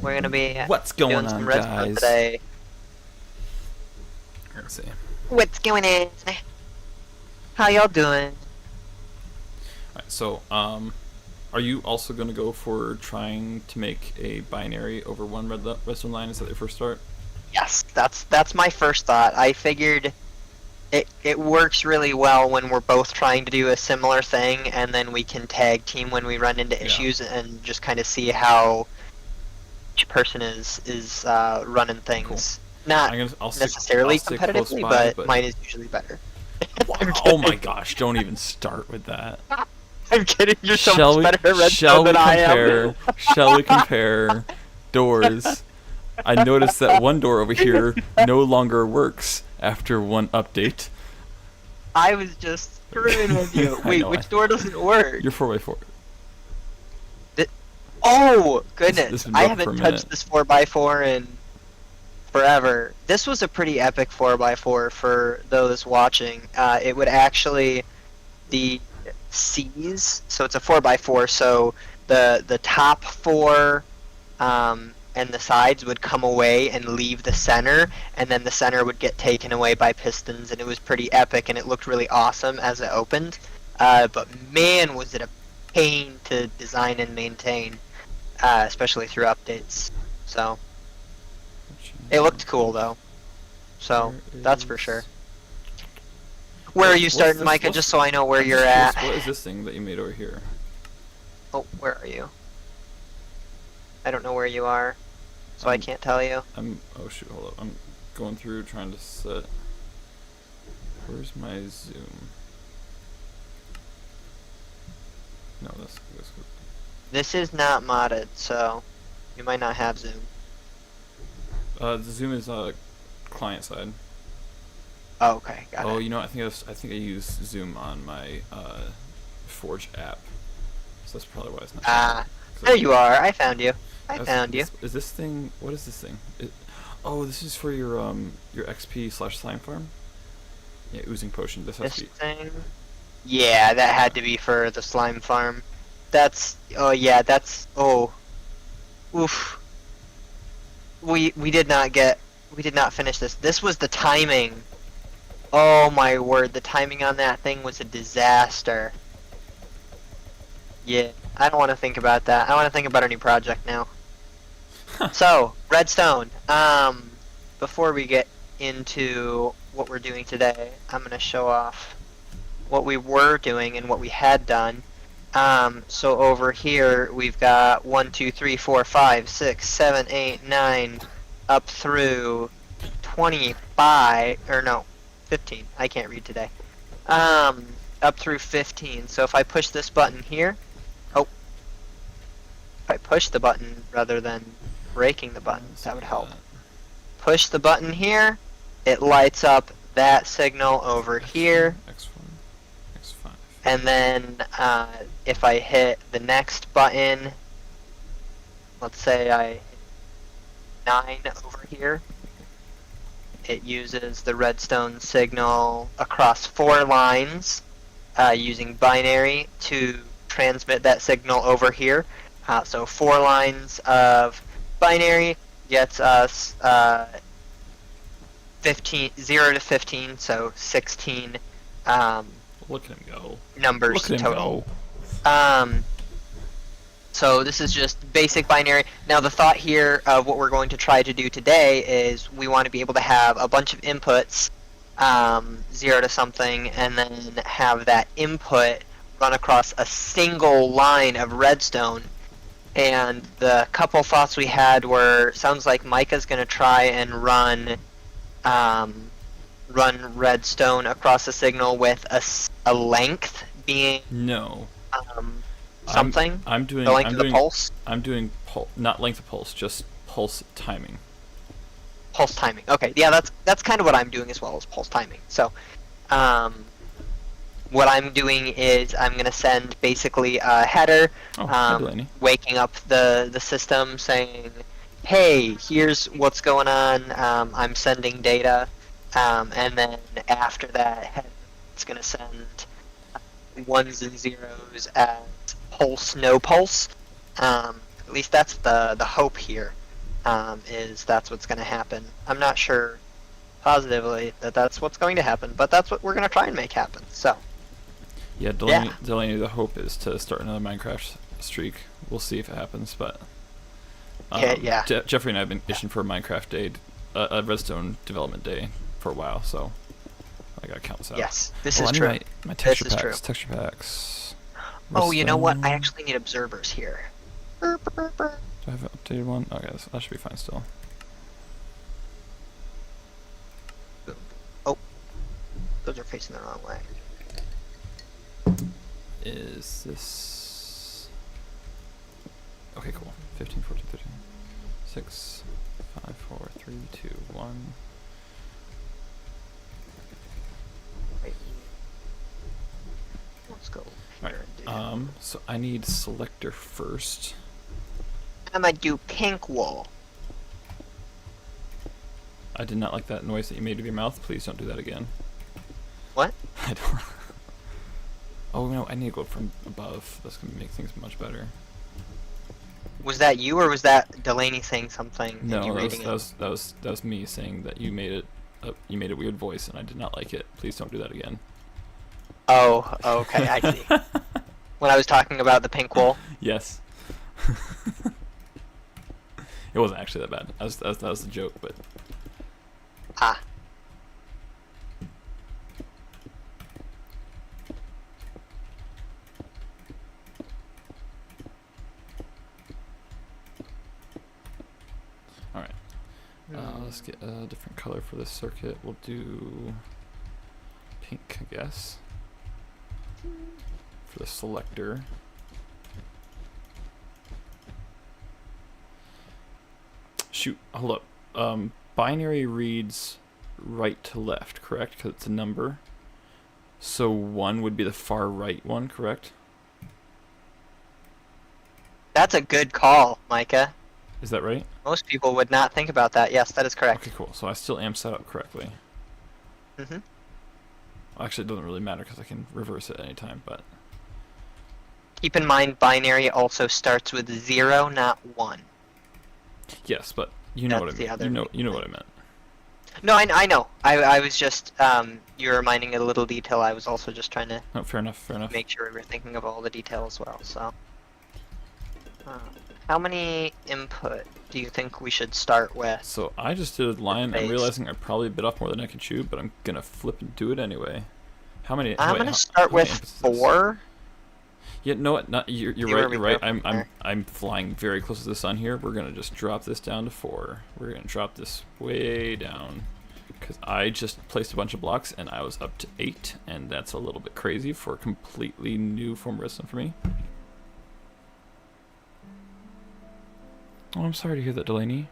We're gonna be What's going doing on, some redstone guys? today. Let's see. What's going on? How y'all doing? Alright, so, are you also going to go for trying to make a binary over one redstone line? Is that your first start? Yes, that's my first thought. I figured it works really well when we're both trying to do a similar thing, and then we can tag team when we run into issues and just kind of see how each person is running things. Cool. Not I'll necessarily stick close competitively, by, but mine is usually better. Wow. I'm Oh my kidding. gosh! Don't even start with that. I'm kidding. You're so Shall much we? better at Shall redstone we than I compare? am. Shall we compare doors? I noticed that one door over here no longer works after one update. I was just screwing with you. I Wait, know, which door doesn't work? Your 4x4. Oh, goodness. This has been I broken for haven't a touched minute. this 4x4 in forever. This was a pretty epic 4x4 for those watching. It would actually, the C's, so it's a 4x4, so the top four and the sides would come away and leave the center, and then the center would get taken away by pistons, and it was pretty epic, and it looked really awesome as it opened. But man, was it a pain to design and maintain, especially through updates. So it looked cool though. So that's for sure. Where are you starting, Micah? Just so I know where you're at. What is this thing that you made over here? Oh, where are you? I don't know where you are, so I can't tell you. Oh shoot, hold up. I'm going through trying to set. Where's my zoom? No, that's good. This is not modded, so you might not have zoom. The zoom is client side. Oh, okay, got it. Oh, you know, I think I use Zoom on my Forge app, so that's probably why it's not. There you are. I found you. I found you. Is this thing? What is this thing? Oh, this is for your XP/slime farm. Yeah, oozing potion. This has to be. Thing. Yeah, that had to be for the slime farm. That's. Oh yeah, that's. Oh. Oof. We did not finish this. This was the timing. Oh my word, the timing on that thing was a disaster. Yeah, I don't want to think about that. I want to think about a new project now. So, redstone. Before we get into what we're doing today, I'm going to show off what we were doing and what we had done. So over here, we've got 1, 2, 3, 4, 5, 6, 7, 8, 9, up through 25, or no, 15. I can't read today. Up through 15. So if I push this button here, if I push the button rather than breaking the button, that would help. Push the button here, it lights up that signal over here. X4, X5. And then if I hit the next button, let's say I hit 9 over here, it uses the redstone signal across 4 lines using binary to transmit that signal over here. So 4 lines of binary gets us 0 to 15, so 16 Look at him go. numbers Look at him total. go. So this is just basic binary. Now the thought here of what we're going to try to do today is we want to be able to have a bunch of inputs, 0 to something, and then have that input run across a single line of redstone. And the couple thoughts we had were, sounds like Micah's going to try and run redstone across a signal with a length being something. I'm doing the length of the pulse. I'm doing not length of pulse, just pulse timing. Pulse timing. Okay, yeah, that's kind of what I'm doing as well as pulse timing. So, what I'm doing is I'm gonna send basically a header, waking up the system saying, "Hey, here's what's going on. I'm sending data," and then after that, it's gonna send 1s and 0s as pulse, no pulse. At least that's the hope here. is that's what's going to happen. I'm not sure positively that that's what's going to happen, but that's what we're going to try and make happen. So, Yeah, yeah. Delaney, the hope is to start another Minecraft streak. We'll see if it happens, but Yeah. Jeffrey and I have been itching for a Minecraft day, a Redstone development day for a while, so I gotta count this out. Yes, this I is need true. my texture This is packs. true. Texture packs. Oh, you know what? I Redstone. actually need observers here. Burr, burr, burr, burr. Do I have an updated one? Okay, that should be fine still. Oh, those are facing the wrong way. Is this... Okay, cool. 15, 14, 13, 6, 5, 4, 3, 2, 1. Wait. Let's go. Alright, so I need selector first. I'm gonna do pink wool. I did not like that noise that you made with your mouth. Please don't do that again. What? I don't... Oh no, I need to go from above. That's gonna make things much better. Was that you, or was that Delaney saying something? And No, you that reading was me saying that you made a weird voice and I did not like it. Please don't do that again. Oh, okay, I see. When I was talking about the pink wool. Yes. It wasn't actually that bad. That was the joke, but Ah. all right. Let's get a different color for this circuit. We'll do pink, I guess, for the selector. Shoot, hold up. Binary reads right to left, correct? Because it's a number. So 1 would be the far right one, correct? That's a good call, Micah. Is that right? Most people would not think about that. Yes, that is correct. Okay, cool. So I still am set up correctly. Mm-hmm. Actually, it doesn't really matter because I can reverse it anytime, but... Keep in mind, binary also starts with 0, not 1. Yes, but you know That's what I the mean. other You know what I meant. No, I know. I was just, you're reminding a little detail. I was also just trying to Oh, fair enough, fair enough. make sure we were thinking of all the details as well, so. How many input do you think we should start with? So I just did a line. I'm Base. realizing I probably bit off more than I can chew, but I'm gonna flip and do it anyway. How many? I'm wait, gonna how start many with inputs is this? 4. Yeah, no, what? Not you're See right. where You're we right. go from there. I'm flying very close to the sun here. We're gonna just drop this down to 4. We're gonna drop this way down because I just placed a bunch of blocks and I was up to 8, and that's a little bit crazy for a completely new form of redstone for me. Oh, I'm sorry to hear that, Delaney.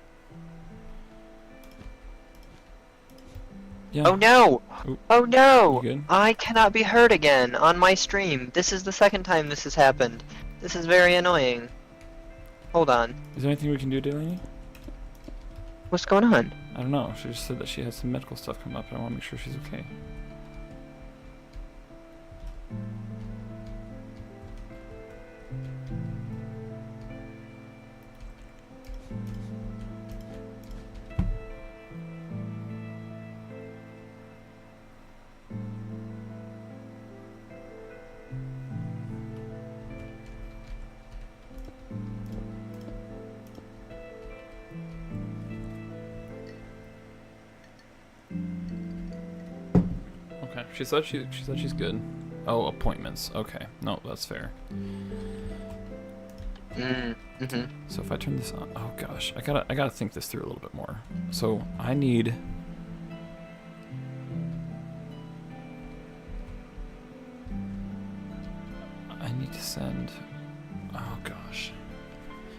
Yeah. Oh no! Oop. Oh no! You good? I cannot be heard again on my stream. This is the second time this has happened. This is very annoying. Hold on. Is there anything we can do, Delaney? What's going on? I don't know. She just said that she had some medical stuff come up, and I want to make sure she's okay. Okay. She said she's good. Oh, appointments. Okay. No, that's fair. Mm-hmm. So if I turn this on, oh gosh, I gotta think this through a little bit more. So I need. I need to send. Oh gosh.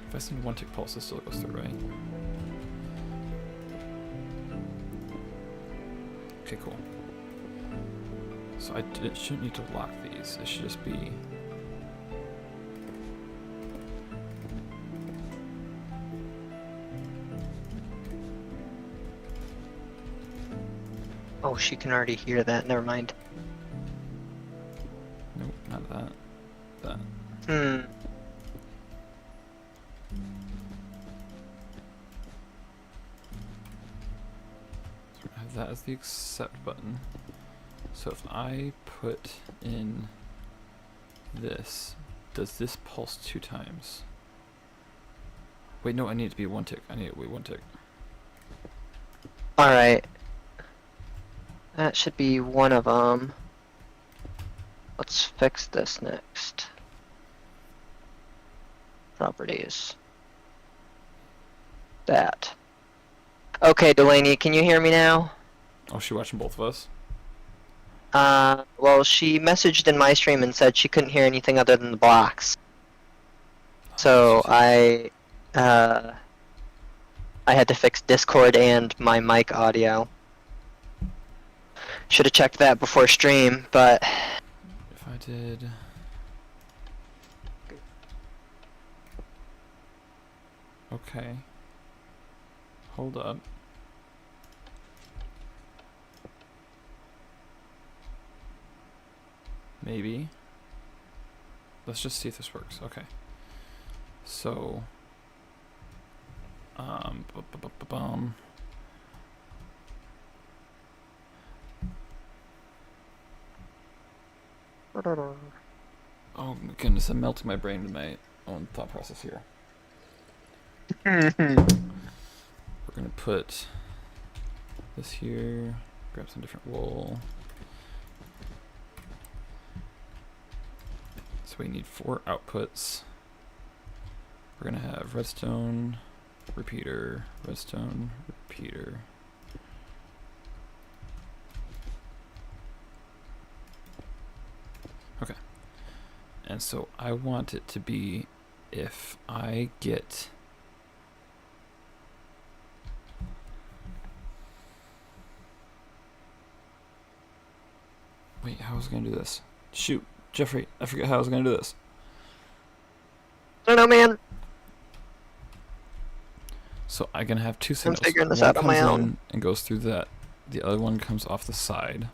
If I send 1 tick pulse, this still goes through, right? Okay, cool. So it shouldn't need to lock these. It should just be. Oh, she can already hear that. Never mind. Nope, not that. That. Hmm. that as the accept button. So if I put in this, does this pulse 2 times? Wait, no, I need it to be 1 tick. I need it to be 1 tick. Alright. That should be one of them. Let's fix this next. Properties. That. Okay, Delaney, can you hear me now? Oh, she watching both of us? Well, she messaged in my stream and said she couldn't hear anything other than the blocks. So I had to fix Discord and my mic audio. Should have checked that before stream, but If I did... Okay. Hold up. Maybe. Let's just see if this works. Okay. So... bum. Oh my goodness, I'm melting my brain to my own thought process here. We're gonna put this here, grab some different wool. So we need 4 outputs. We're gonna have redstone, repeater, redstone, repeater. Okay. And so I want it to be if I get wait, how was I gonna do this? Shoot, Jeffrey, I forget how I was gonna do this. I don't know, man. So I'm gonna have 2 signals. I'm figuring this one out on my comes own. in and goes through that. The other one comes off the side.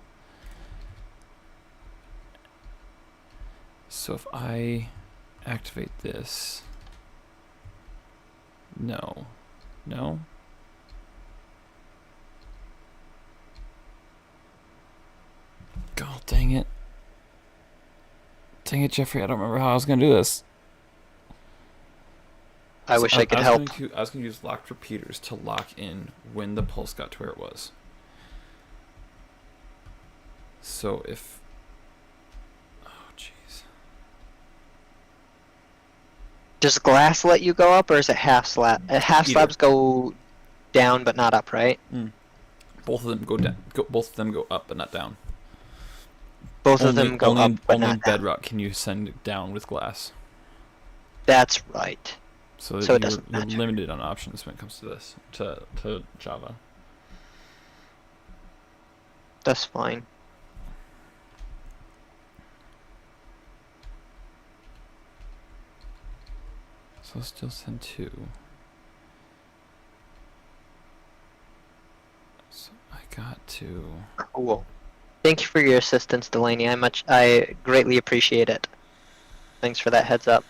So if I activate this, no, God dang it. Dang it, Jeffrey, I don't remember how I was gonna do this. I wish I could help. I was gonna use locked repeaters to lock in when the pulse got to where it was. So if, oh jeez. Does glass let you go up, or is it half slab? Half slabs go down but not up, right? Both of them go down. Both of them go up but not down. Both of them go up but only not in down. Bedrock can you send it down with glass. That's right. So, So it you're doesn't matter. limited on options when it comes to this, to Java. That's fine. So I'll still send 2. So I got to. Cool. Thank you for your assistance, Delaney. I greatly appreciate it. Thanks for that heads up.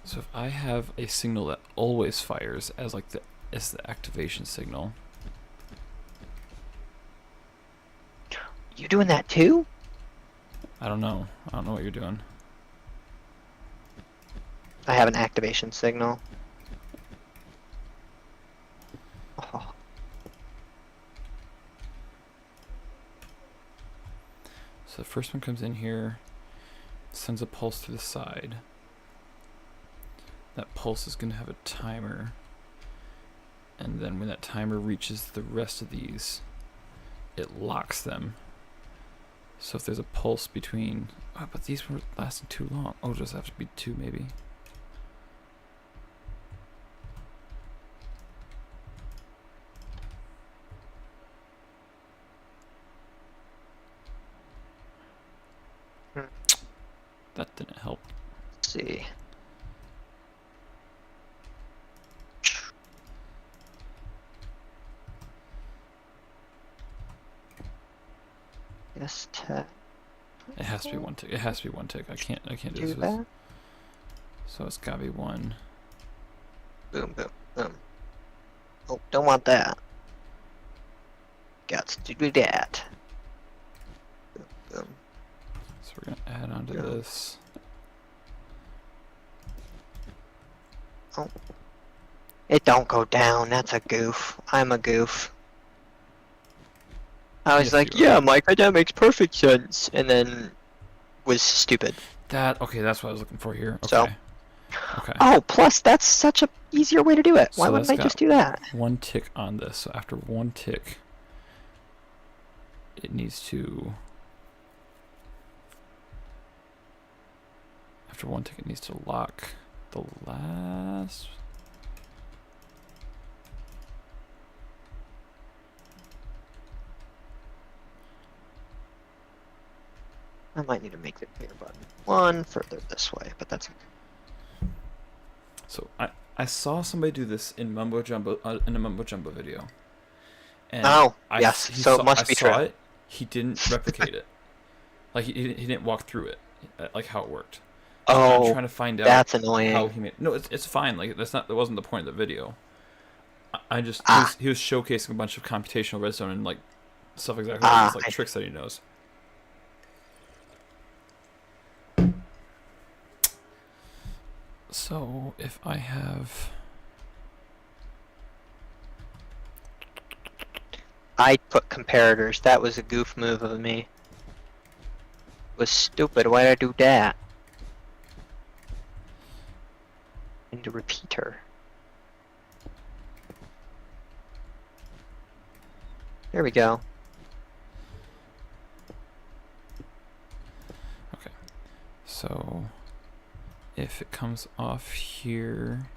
So if I have a signal that always fires as like the activation signal. You doing that too? I don't know. I don't know what you're doing. I have an activation signal. Oh. So the first one comes in here, sends a pulse to the side. That pulse is going to have a timer. And then when that timer reaches the rest of these, it locks them. So if there's a pulse between... Oh, but these were lasting too long. Oh, just have to be 2 maybe. That didn't help. Let's see. Yes, tech. It has to be one tick. It has to be one tick. I can't do Do this. that. So it's gotta be one. Boom, boom, boom. Oh, don't want that. Got to do that. Boom, boom. So we're gonna add on to Yeah. this. Oh. It don't go down. That's a goof. I'm a goof. I was Yes, like, you are. yeah, Micah, that makes perfect sense. And then was stupid. Okay, that's what I was looking for here. Okay. So- Okay. Oh, plus that's such a easier way to do it. Why So wouldn't that's I just got do that? one tick on this. So after one tick, it needs to. After one tick, it needs to lock the last. I might need to make the clear button one further this way, but that's okay. So I saw somebody do this in Mumbo Jumbo in a Mumbo Jumbo video. And Oh, I, yes, he so it saw, must I be saw true. it. He didn't replicate it. Like he didn't walk through it, like how it worked. I'm Oh, trying to find out that's how annoying. he made. No, it's fine. Like that wasn't the point of the video. I just Ah. he was showcasing a bunch of computational redstone and like stuff exactly like this, like tricks that he knows. So if I have. I put comparators. That was a goof move of me. It was stupid. Why'd I do that? And a repeater. There we go. Okay. So if it comes off here,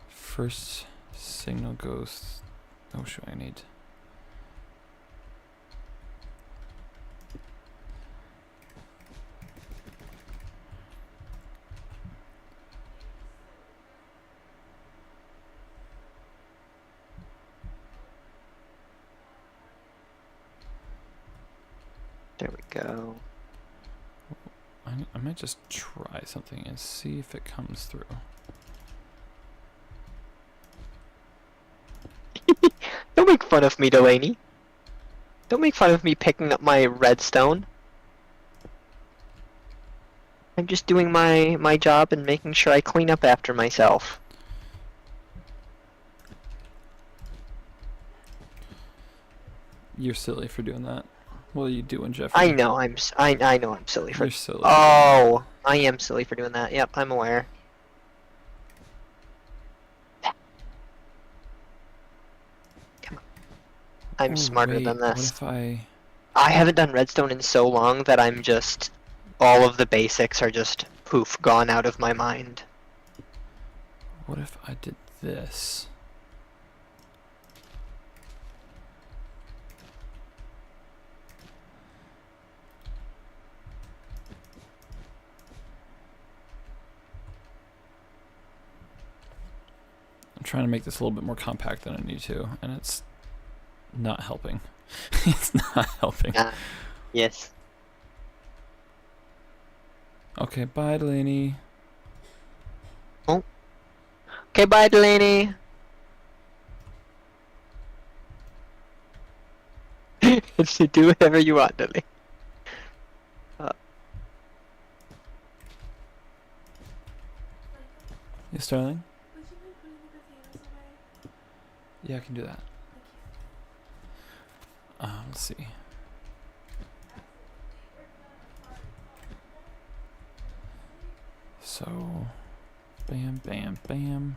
first signal goes. Oh shoot! I need. There we go. I might just try something and see if it comes through. Don't make fun of me, Delaney. Don't make fun of me picking up my redstone. I'm just doing my job and making sure I clean up after myself. You're silly for doing that. What are you doing, Jeffrey? I know I know I'm silly for. You're silly. Oh, I am silly for doing that. Yep, I'm aware. Come on. I'm Oh, smarter wait, than What this. if I? I haven't done redstone in so long that I'm just all of the basics are just poof gone out of my mind. What if I did this? I'm trying to make this a little bit more compact than I need to, and it's not helping. It's not helping. Yes. Okay, bye, Delaney. Okay, bye, Delaney. Do whatever you want, Delaney. Yes, darling? Would you mind putting the potatoes away? Yeah, I can do that. Thank you. Let's see. So, bam, bam, bam.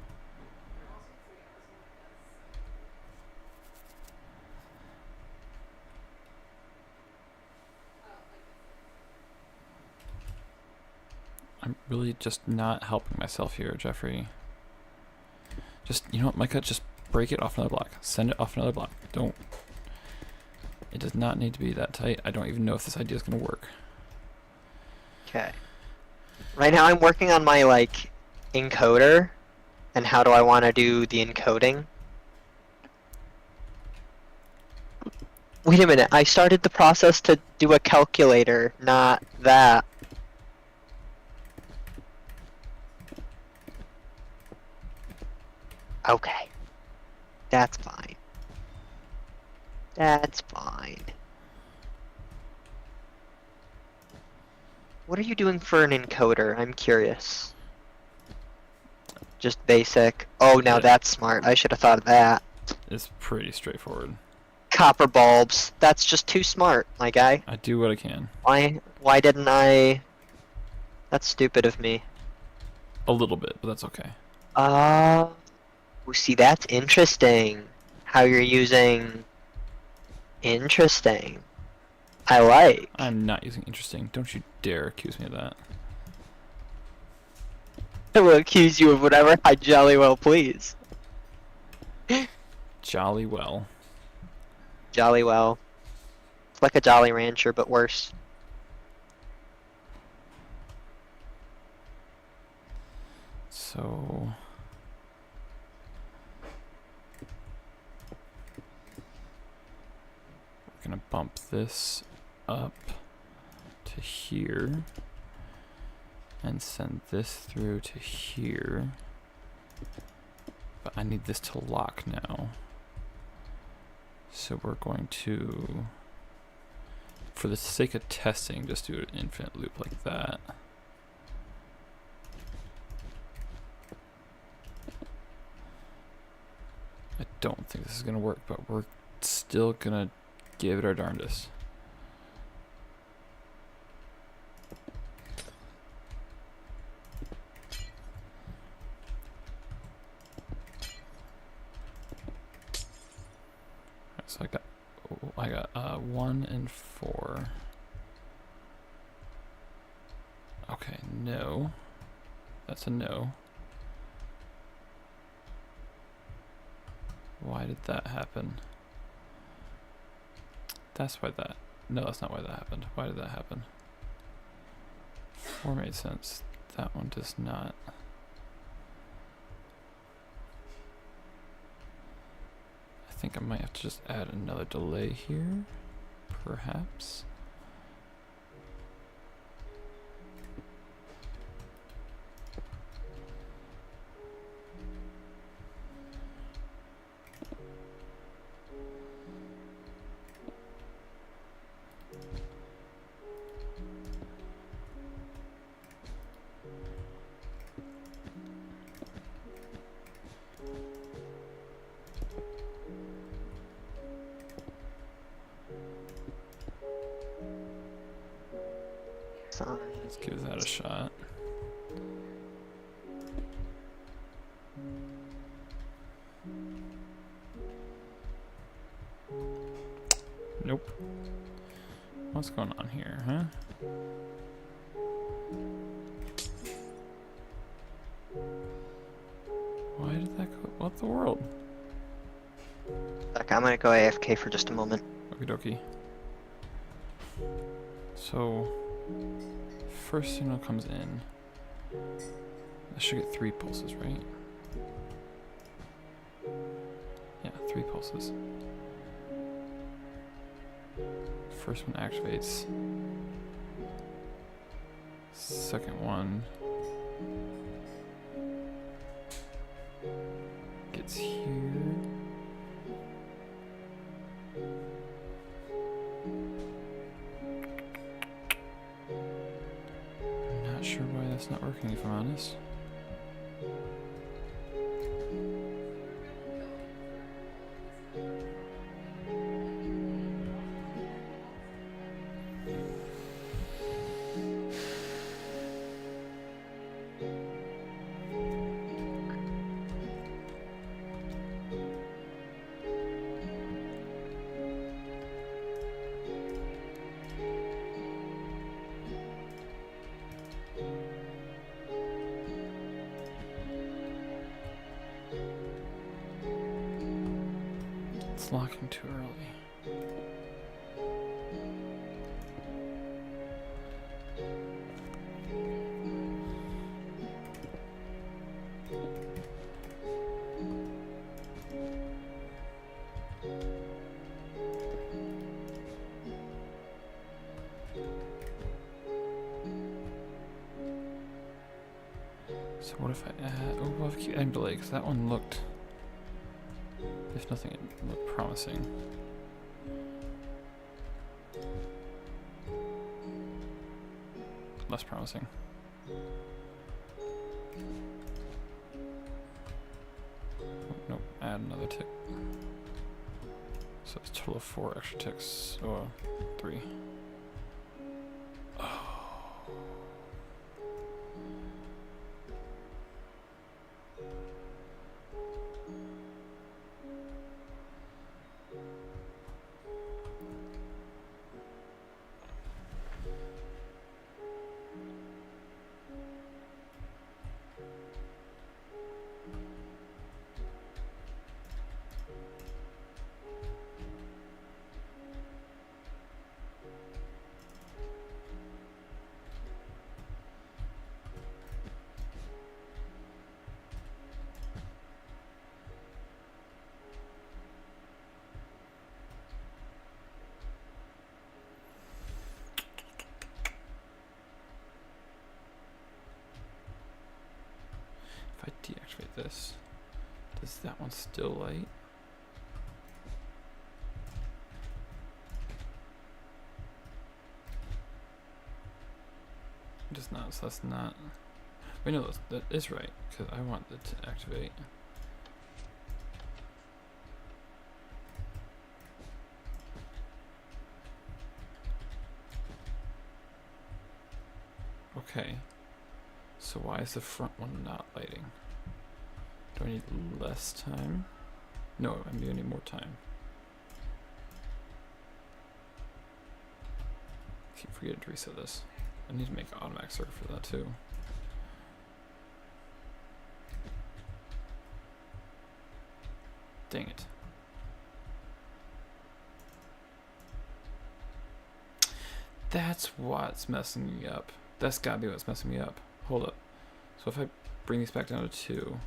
I'm really just not helping myself here, Jeffrey. Just, you know what, Micah, just break it off another block. Send it off another block. Don't. It does not need to be that tight. I don't even know if this idea is going to work. Okay. Right now I'm working on my, like, encoder, and how do I want to do the encoding. Wait a minute, I started the process to do a calculator, not that. Okay. That's fine. That's fine. What are you doing for an encoder? I'm curious. Just basic. Oh, now Yeah. that's smart. I should have thought of that. It's pretty straightforward. Copper bulbs. That's just too smart, my guy. I do what I can. Why didn't I... That's stupid of me. A little bit, but that's okay. See, that's interesting. How you're using... Interesting. I like. I'm not using interesting. Don't you dare accuse me of that. I will accuse you of whatever I jolly well please. Jolly well. Jolly well. It's like a Jolly Rancher, but worse. So... we're gonna bump this up to here. And send this through to here. But I need this to lock now. So we're going to, for the sake of testing, just do an infinite loop like that. I don't think this is going to work, but we're still going to give it our darndest. So I got 1 and 4. Okay, no. That's a no. Why did that happen? That's why that... No, that's not why that happened. Why did that happen? 4 made sense. That one does not. I think I might have to just add another delay here, perhaps. Let's give that a shot. Nope. What's going on here, huh? Why did that go? What the world? Okay, I'm gonna go AFK for just a moment. Okie dokie. So, first signal comes in. I should get 3 pulses, right? Yeah, 3 pulses. First one activates. Second one gets here. I'm not sure why that's not working, if I'm honest. It's locking too early. So what if I add... Oh, well, if I keep adding delay, because that one looked... If nothing, it looked promising. Less promising. Oh, nope, add another tick. So it's a total of 4 extra ticks. Oh, 3. If I deactivate this, does that one still light? It does not, so that's not... Wait, no, that is right, because I want it to activate. Okay. So why is the front one not lighting? Do I need less time? No, I'm gonna need more time. Keep forgetting to reset this. I need to make an automatic circuit for that too. Dang it. That's what's messing me up. That's gotta be what's messing me up. Hold up. So if I bring these back down to 2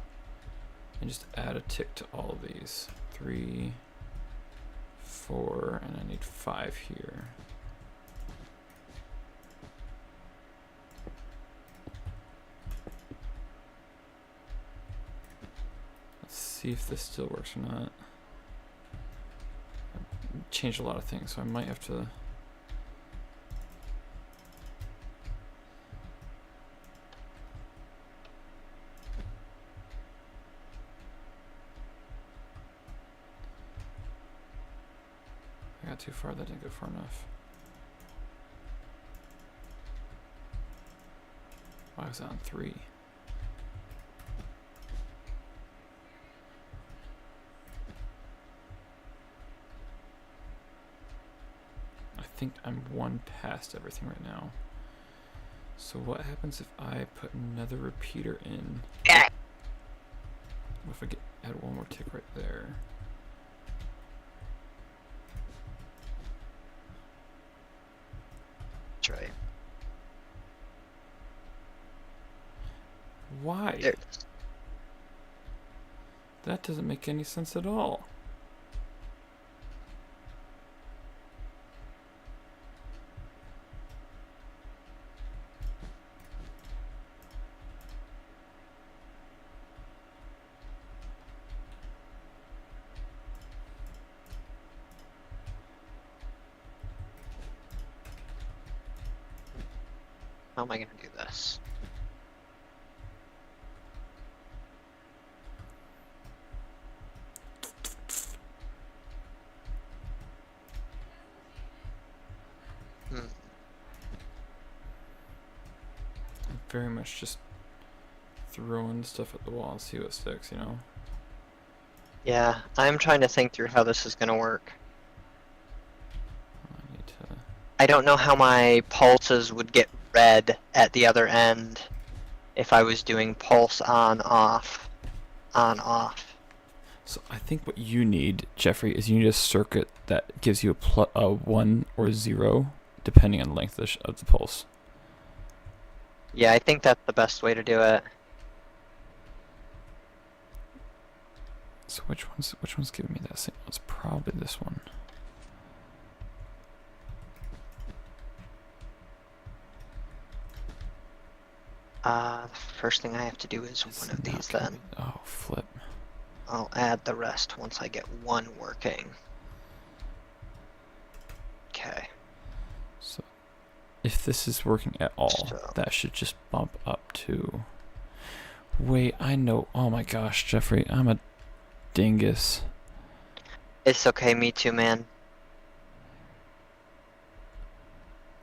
and just add a tick to all of these. 3, 4, and I need 5 here. Let's see if this still works or not. I've changed a lot of things, so I might have to... I got too far, that didn't go far enough. Why was that on 3? I think I'm 1 past everything right now. So what happens if I put another repeater in? What if I add 1 more tick right there? Right. Why? There it is. That doesn't make any sense at all. How am I going to do this? I'm very much just throwing stuff at the wall and see what sticks, you know? Yeah, I'm trying to think through how this is going to work. I need to... I don't know how my pulses would get red at the other end if I was doing pulse on, off, on, off. So I think what you need, Jeffrey, is you need a circuit that gives you a 1 or 0, depending on the length of the pulse. Yeah, I think that's the best way to do it. So which one's giving me that signal? It's probably this one. The first thing I have to do is It's one of not these gonna then. be- Oh, flip. I'll add the rest once I get one working. Okay. So, if this is working at all, So- that should just bump up to... Wait, I know. Oh my gosh, Jeffrey, I'm a dingus. It's okay, me too, man.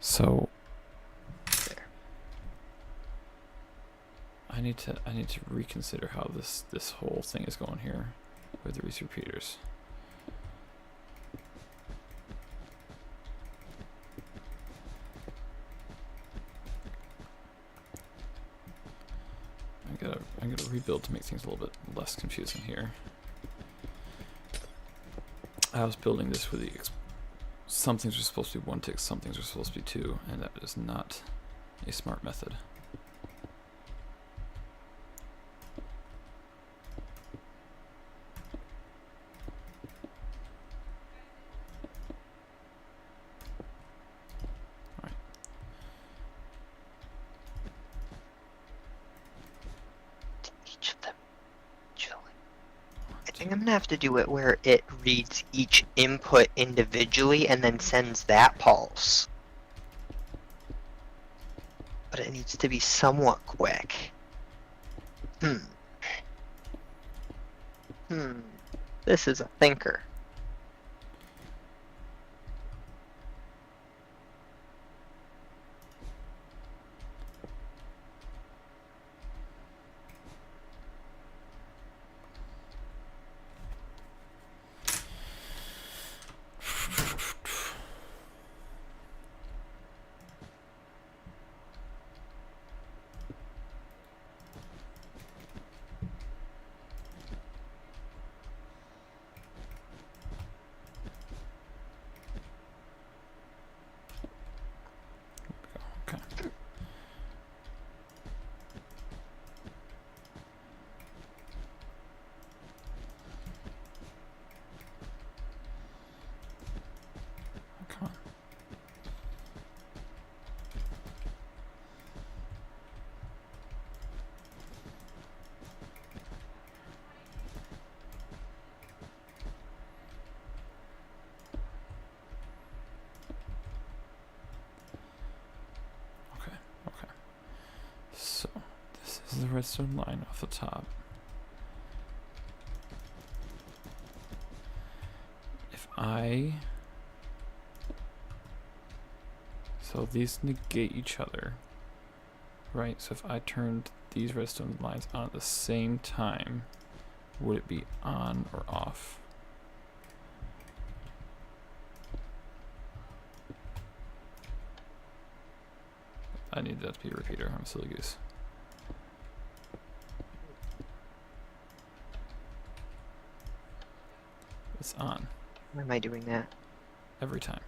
So, There. I need to reconsider how this whole thing is going here with these repeaters. I gotta rebuild to make things a little bit less confusing here. I was building this with some things are supposed to be 1 tick, some things are supposed to be 2, and that is not a smart method. Each of them. Chilling. I think I'm gonna have to do it where it reads each input individually and then sends that pulse. But it needs to be somewhat quick. This is a thinker. Okay. Come on. Okay. So, this is the redstone line off the top. So these negate each other, right? So if I turned these redstone lines on at the same time, would it be on or off? I need that to be a repeater. I'm a silly goose. It's on Why am I doing that? every time.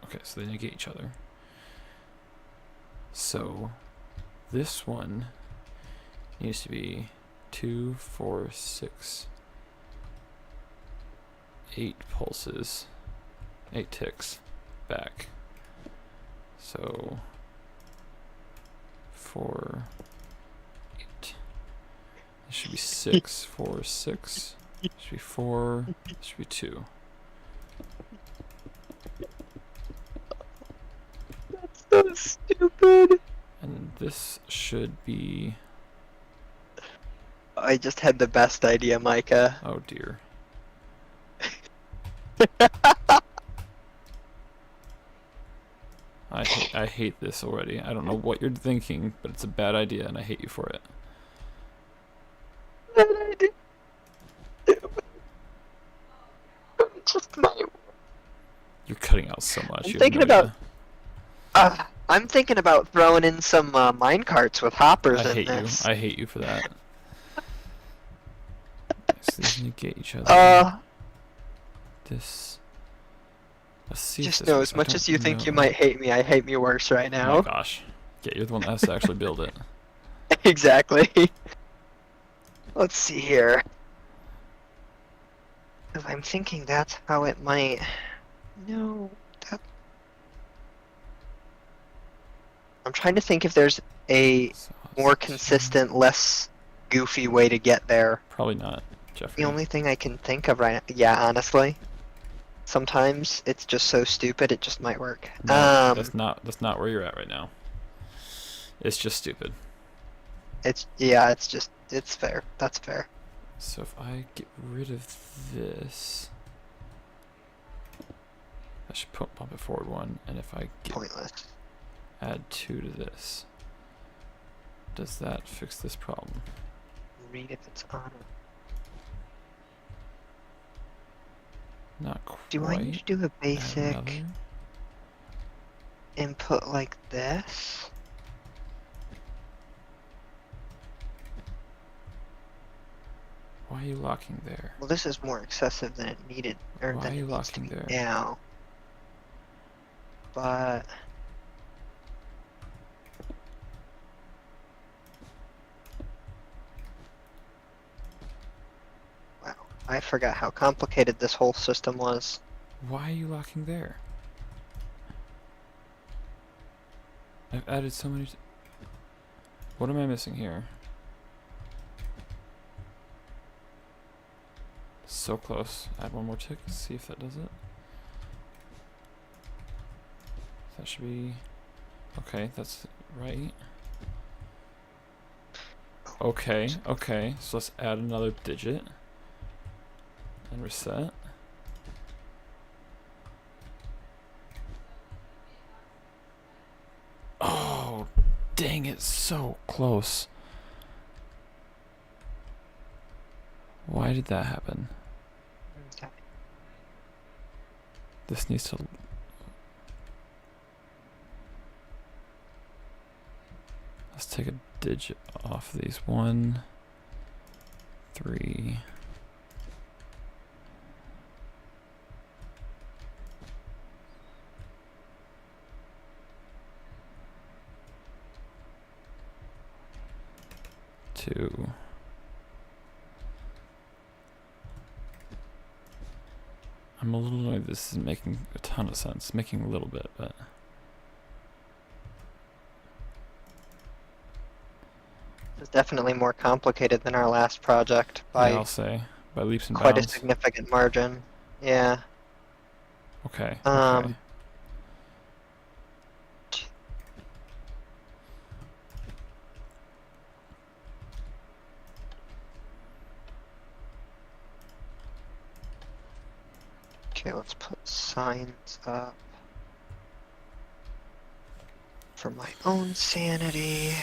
Okay, so they negate each other. So this one needs to be 2, 4, 6, 8 pulses, 8 ticks back. So 4, 8. It should be 6, 4, 6. It should be 4. It should be 2. That's so stupid. And this should be... I just had the best idea, Micah. Oh dear. I hate this already. I don't know what you're thinking, but it's a bad idea and I hate you for it. Bad idea. Just my. You're cutting out so much. I'm you have thinking no about- idea. I'm thinking about throwing in some mine carts with hoppers I in hate this. you. I hate you for that. So these negate each other. This. Let's see. Just if this know, works. as I much don't as you think you know. might hate me, I hate me worse right Oh now. my gosh. Yeah, you're the one that has to actually build it. Exactly. Let's see here. Because I'm thinking that's how it might. No. I'm trying to think if there's a So more consistent, less goofy way to get there. Probably not, Jeffrey. The only thing I can think of right now, yeah, honestly, sometimes it's just so stupid it just might work. No, that's not where you're at right now. It's just stupid. It's fair. That's fair. So if I get rid of this, I should bump it forward one, and if I Pointless. add 2 to this, does that fix this problem? Read if it's on. Not quite. Do I need to do a Add basic another? input like this? Why are you locking there? Well, this is more excessive than it needed, or Why than are you it needs to locking be there? now. But wow, I forgot how complicated this whole system was. Why are you locking there? I've added so many. What am I missing here? So close. Add one more tick. See if that does it. That should be okay. That's right. Okay. Okay. So let's add another digit and reset. Oh, dang it, so close. Why did that happen? Okay. This needs to... Let's take a digit off these. 1, 3... Two. I'm a little annoyed this isn't making a ton of sense. It's making a little bit, but It's definitely more complicated than our last project yeah, by I'll say by leaps and quite a bounds. significant margin. Yeah. Okay. Okay. Um, Okay, let's put signs up for my own sanity.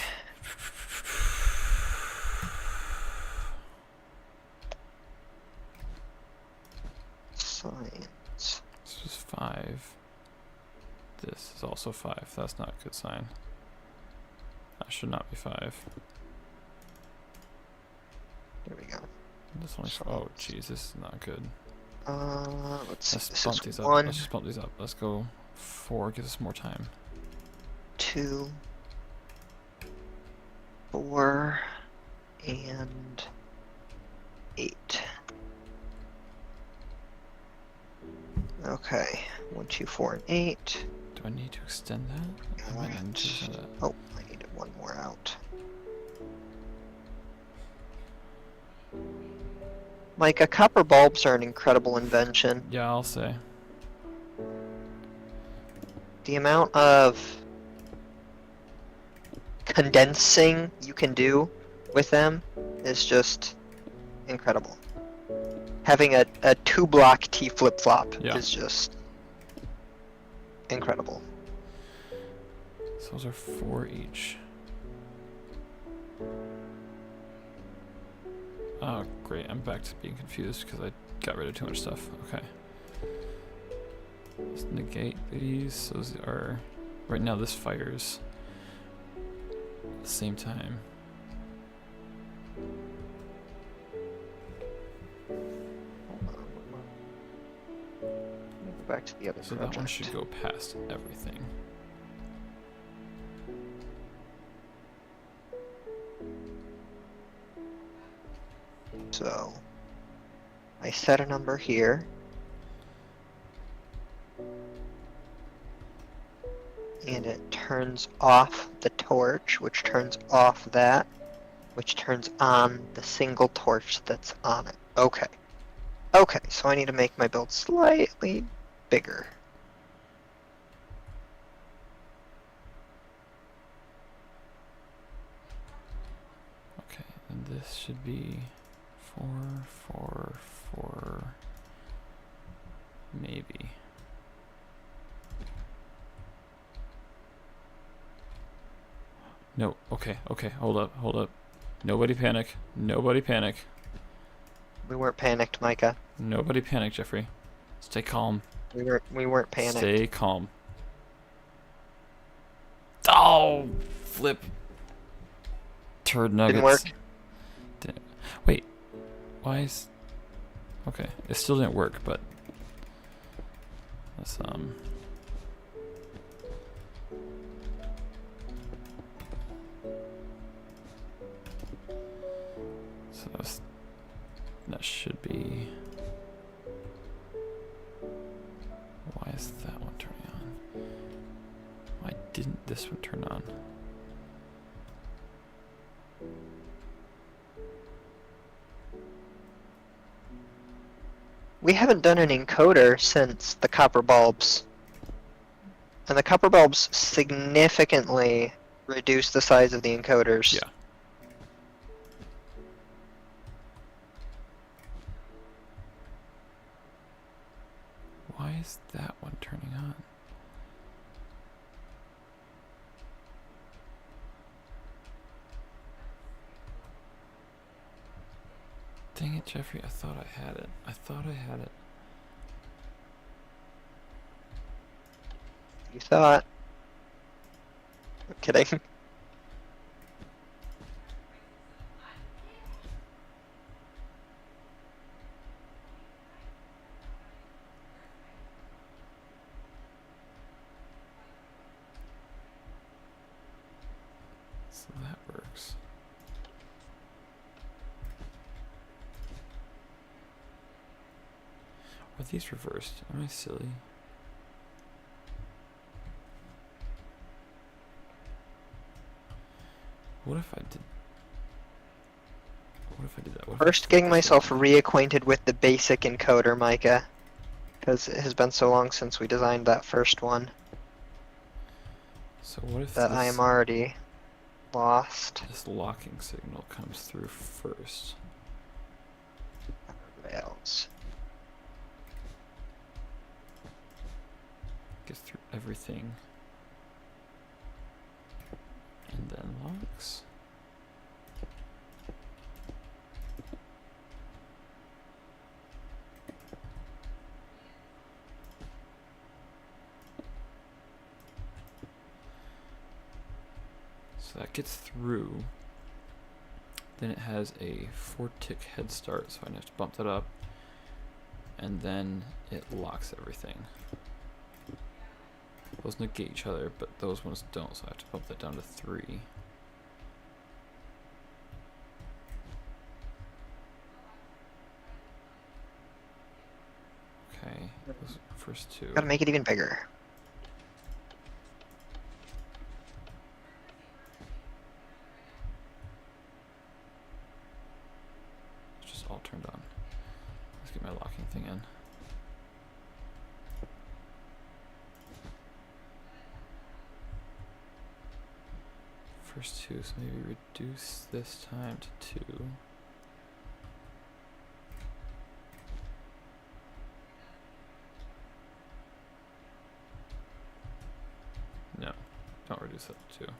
Signs. This is 5. This is also 5. That's not a good sign. That should not be 5. There we go. This one. Oh, jeez, this is not good. Let's see. Let's This bump is these up. 1, Let's just bump these up. Let's go 4. Gives us more time. 2, 4, and 8. Okay, 1, 2, 4, and 8. Do I need to extend that? I might not need to extend that. Oh, I needed one more out. Micah, copper bulbs are an incredible invention. Yeah, I'll say. The amount of condensing you can do with them is just incredible. Having a 2-block T flip-flop Yeah. is just incredible. So those are 4 each. Oh, great. I'm back to being confused because I got rid of too much stuff. Okay. Let's negate these. Those are... Right now this fires at the same time. Let me go back to the other So project. that one should go past everything. So, I set a number here. and it turns off the torch, which turns off that, which turns on the single torch that's on it. Okay. Okay, so I need to make my build slightly bigger. Okay, and this should be 4, 4, 4, maybe. No, okay, okay, hold up, hold up. Nobody panic. Nobody panic. We weren't panicked, Micah. Nobody panic, Jeffrey. Stay calm. We weren't panicked. Stay calm. Oh, flip. Turd nuggets. Didn't work? Wait, why is... Okay, it still didn't work, but... Let's, So that should be... Why is that one turning on? Why didn't this one turn on? We haven't done an encoder since the copper bulbs. And the copper bulbs significantly reduce the size of the encoders. Yeah. Why is that one turning on? Dang it, Jeffrey, I thought I had it. I thought I had it. You thought. I'm kidding. So that works. Are these reversed? Am I silly? What if I did? What if I did that? What if I First, flipped getting this myself over? reacquainted with the basic encoder, Micah. Because it has been so long since we designed that first one So what if that I am already lost. this locking signal comes through first? Rails. Gets through everything. And then locks. So that gets through. Then it has a 4-tick head start, so I have to bump that up. And then it locks everything. Those negate each other, but those ones don't, so I have to bump that down to 3. Okay, those first two. Gotta make it even bigger. It's just all turned on. Let's get my locking thing in. First two, so maybe reduce this time to 2. No, don't reduce that to 2.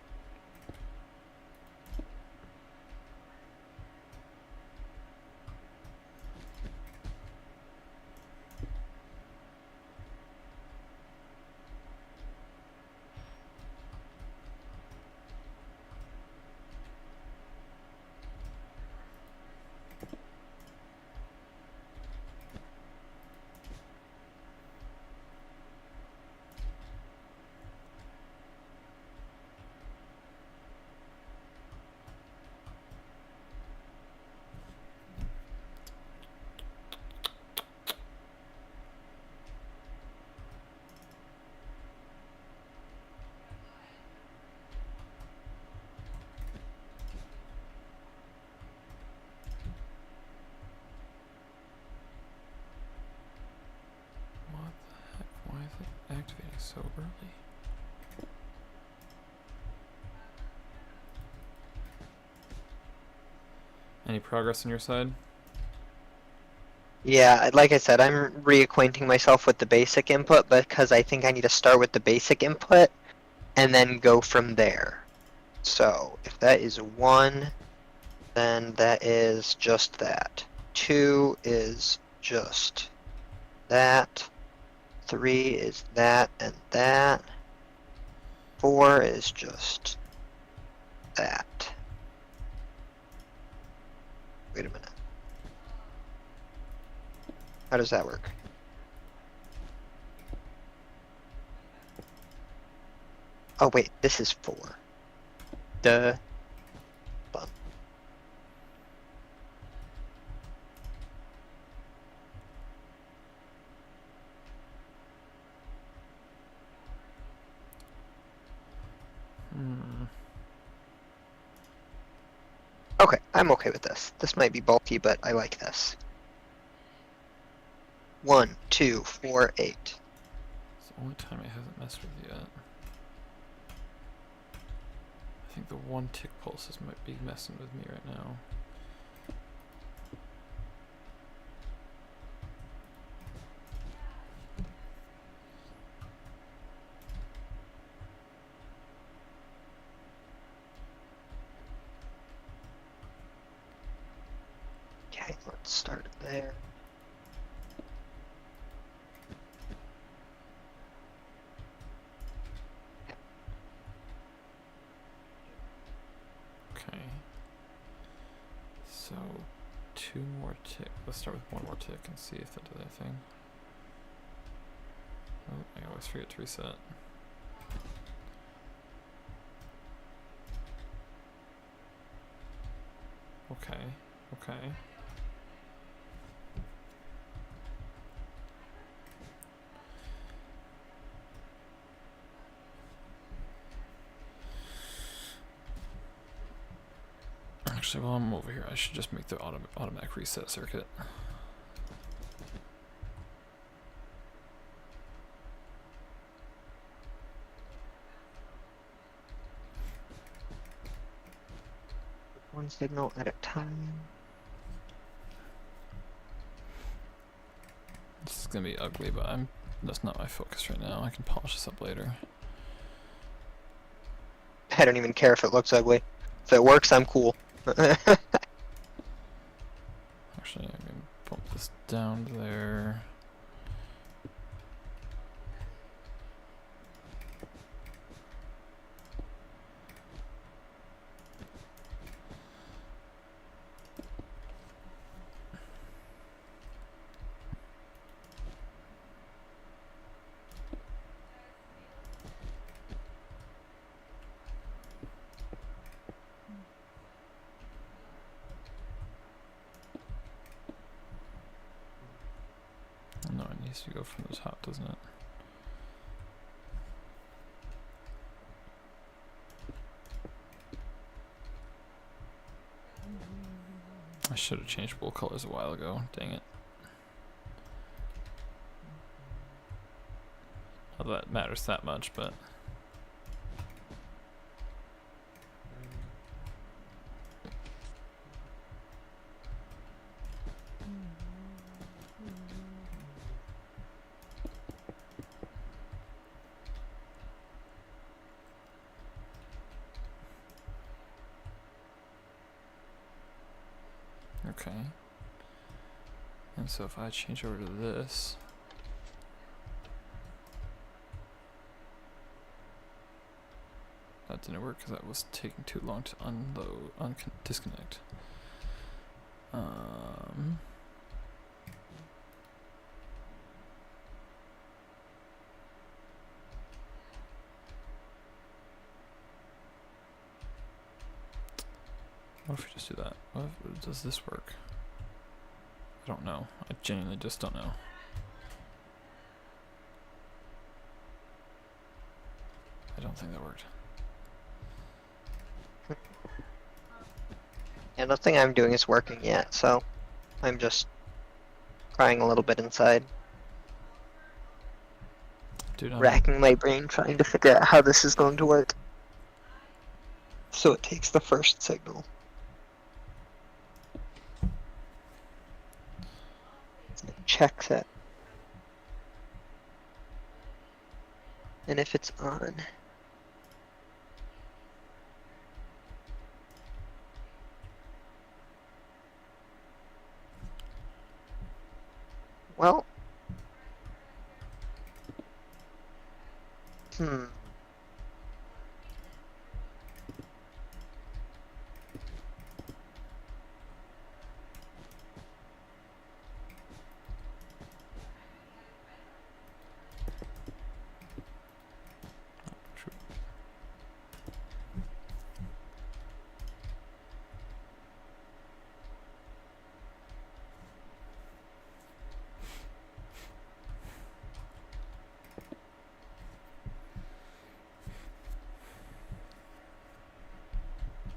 So early. Any progress on your side? Yeah, like I said, I'm reacquainting myself with the basic input because I think I need to start with the basic input and then go from there. So if that is 1, then that is just that. 2 is just that. 3 is that and that. 4 is just that. Wait a minute. How does that work? Oh wait, this is 4. Duh. Bum. Okay, I'm okay with this. This might be bulky, but I like this. 1, 2, 4, 8. It's the only time it hasn't messed with yet. I think the 1 tick pulses might be messing with me right now. Okay, let's start it there. Okay. So 2 more tick. Let's start with 1 more tick and see if that does anything. Oh, I always forget to reset. Okay, okay. Actually, while I'm over here, I should just make the automatic reset circuit. One signal at a time. This is gonna be ugly, but that's not my focus right now. I can polish this up later. I don't even care if it looks ugly. If it works, I'm cool. Actually, I'm gonna bump this down to there. No, it needs to go from the top, doesn't it? I should have changed wool colors a while ago. Dang it. Not that matters that much, but okay. And so if I change over to this, that didn't work because that was taking too long to disconnect. What if we just do that? What if, does this work? I don't know. I genuinely just don't know. I don't think that worked. Yeah, nothing I'm doing is working yet, so I'm just crying a little bit inside. Dude, racking my brain trying to figure out how this is going to work. So it takes the first signal. And it checks it. And if it's on, well, hmm.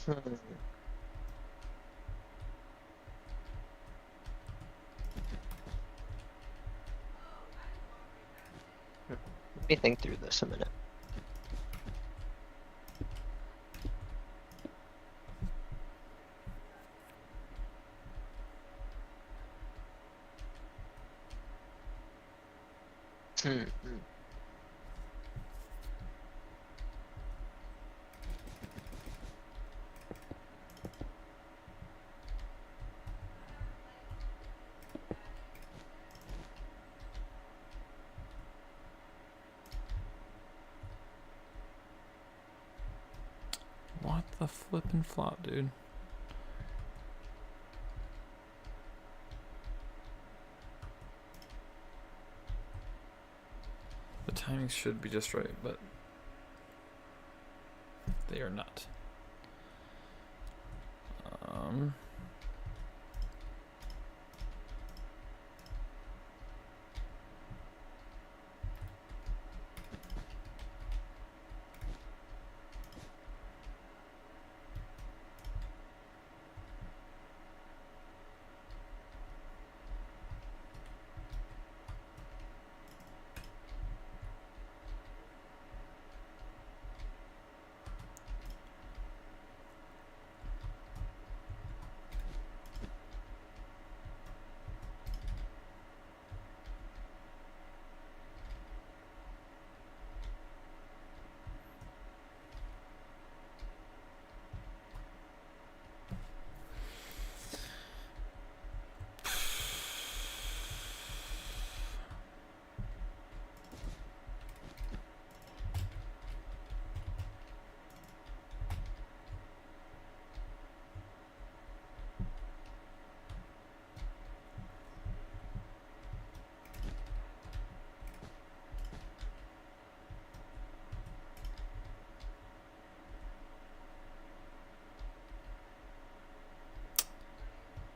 Hmm. Let me think through this a minute. Hmm. what the flippin' flop, dude? The timing should be just right, but they are not.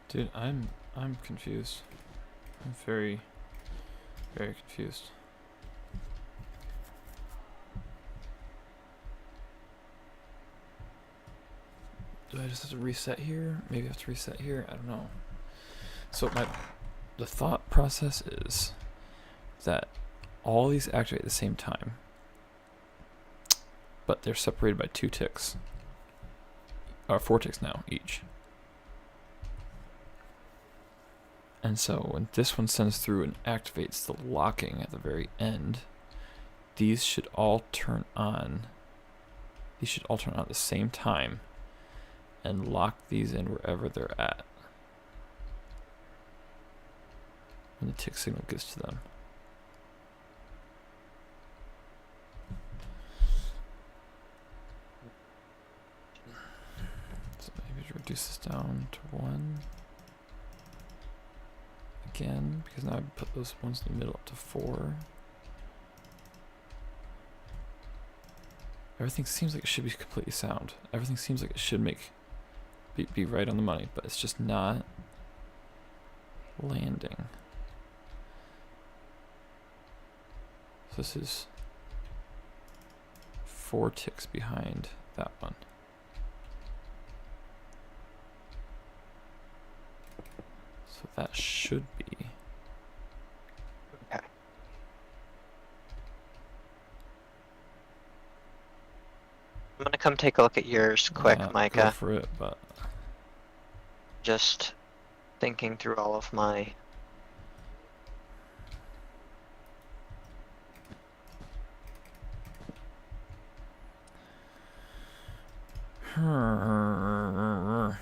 Dude, I'm confused. I'm very, very confused. Do I just have to reset here? Maybe I have to reset here? I don't know. So the thought process is that all these activate at the same time, but they're separated by 2 ticks. Or 4 ticks now, each. And so when this one sends through and activates the locking at the very end, these should all turn on. These should all turn on at the same time and lock these in wherever they're at when the tick signal gets to them. So maybe reduce this down to 1. Again, because now I put those ones in the middle up to 4. Everything seems like it should be completely sound. Everything seems like it should be right on the money, but it's just not landing. So this is 4 ticks behind that one. So that should be. Okay. I'm gonna come take a look at yours quick, Go Micah. for it, but Just thinking through all of my.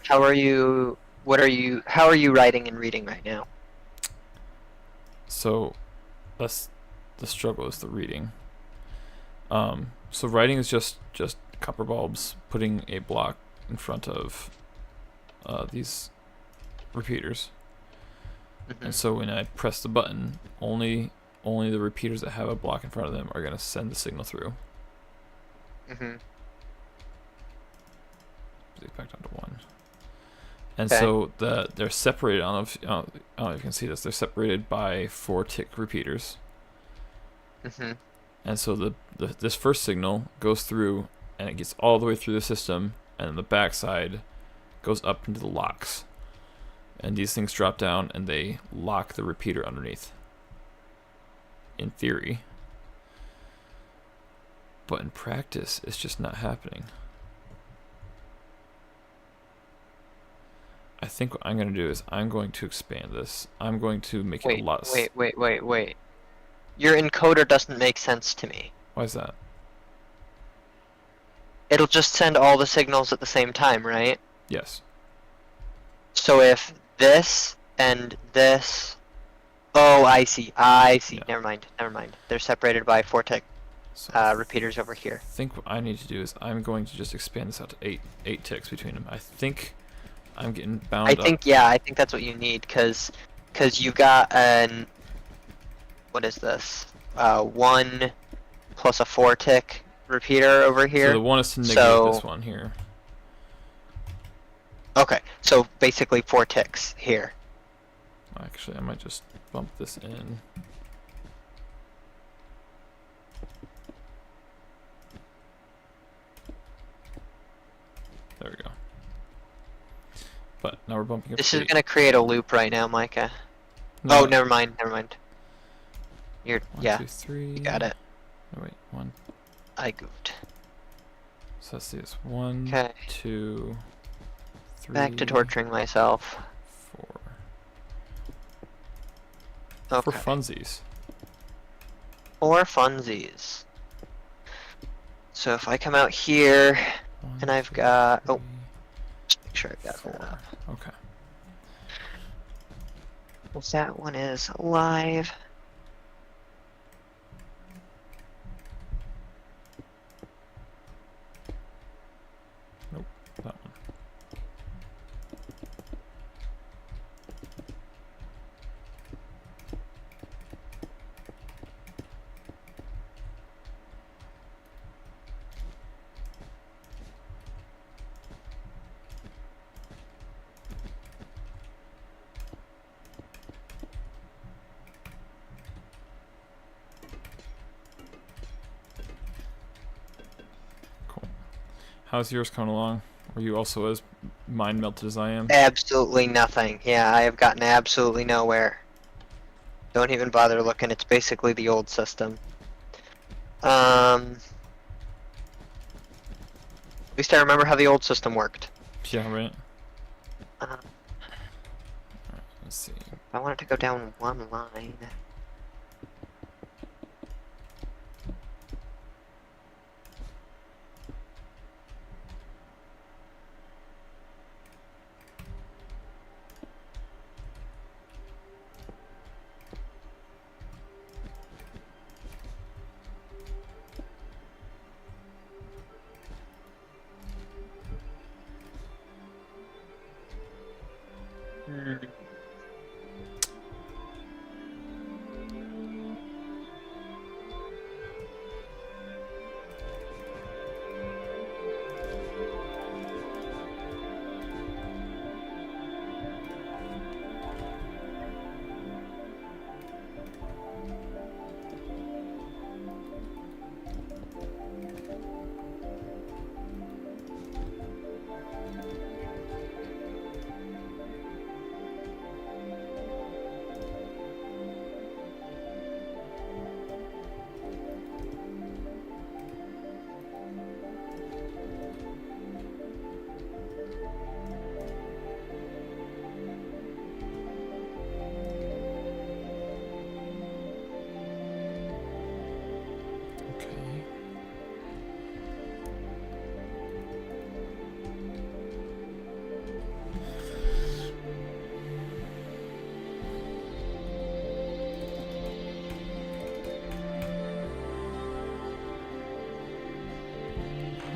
How are you? What are you? How are you writing and reading right now? so that's the struggle is the reading. So writing is just copper bulbs putting a block in front of these repeaters. And so when I press the button, only the repeaters that have a block in front of them are going to send the signal through. Back down to 1. And Okay. so they're separated. I don't know if you can see this. They're separated by 4 tick repeaters. And so this first signal goes through, and it gets all the way through the system, and then the backside goes up into the locks. And these things drop down, and they lock the repeater underneath. In theory. But in practice, it's just not happening. I think what I'm going to do is I'm going to expand this. I'm going to make it a lot... Wait. Your encoder doesn't make sense to me. Why is that? It'll just send all the signals at the same time, right? Yes. So if this and this... Oh, I see. Yeah. Never mind. They're separated by 4 tick So repeaters over I here. think what I need to do is I'm going to just expand this out to 8 ticks between them. I think I'm getting bound up. I think that's what you need, cause you got an... What is this? 1 plus a 4 tick repeater over here. So the one is to negate this one here. Okay, so basically 4 ticks here. Actually, I might just bump this in. There we go. But now we're bumping up. This to is 8. gonna create a loop right now, Micah. No, Oh, never mind. You're 1, yeah, 2, 3. you got it. Oh, wait, 1. I goofed. So let's see this. 1, Okay. 2, 3. Back to torturing myself. 4. Okay. For funsies. For funsies. So if I come out here, 1, and I've 2, got... 3, Oh, just make sure I've got 4. that up. Okay. Well, that one is alive. Nope, that one. Cool. How's yours coming along? Are you also as mind melted as I am? Absolutely nothing. Yeah, I have gotten absolutely nowhere. Don't even bother looking. It's basically the old system. At least I remember how the old system worked. Yeah, right. Uh, Alright, let's see. I wanted to go down one line.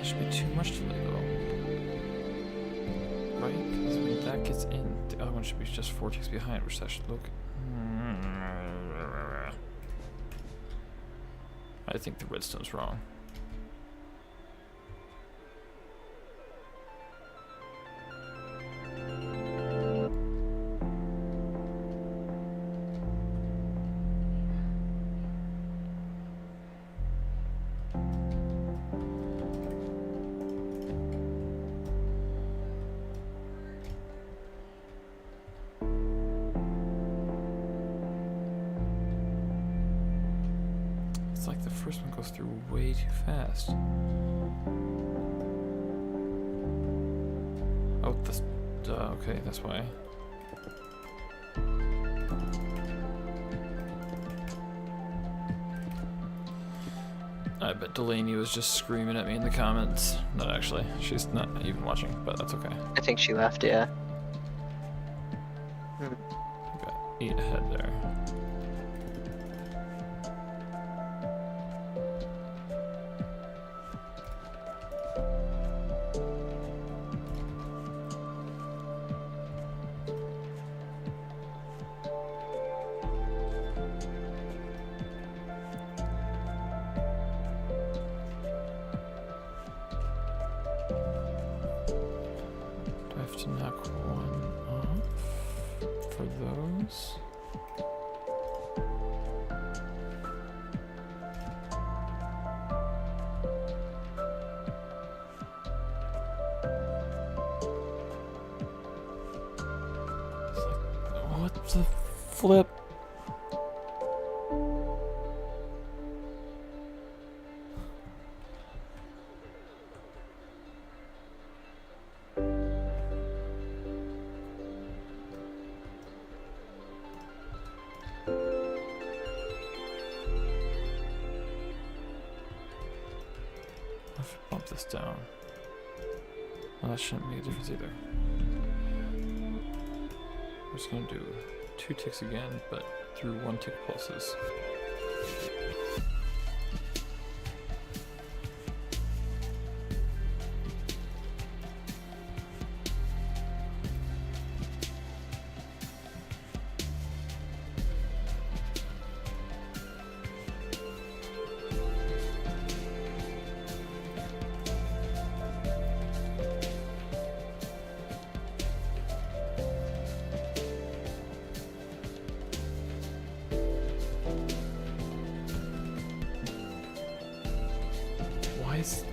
That should be too much delay though. Right? Because when that gets in, the other one should be just 4 ticks behind, which that should look... I think the redstone's wrong. It's like the first one goes through way too fast. Oh, this. Okay, that's why. I bet Delaney was just screaming at me in the comments. Not actually. She's not even watching, but that's okay. I think she left, yeah. Got 8 ahead there. Do I have to knock one off for those? It's like, what the flip? I have to bump this down. Well, that shouldn't make a difference either. We're just gonna do 2 ticks again, but through 1 tick pulses.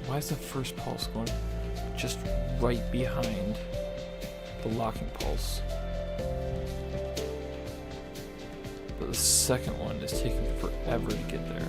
Why is the first pulse going just right behind the locking pulse? But the second one is taking forever to get there.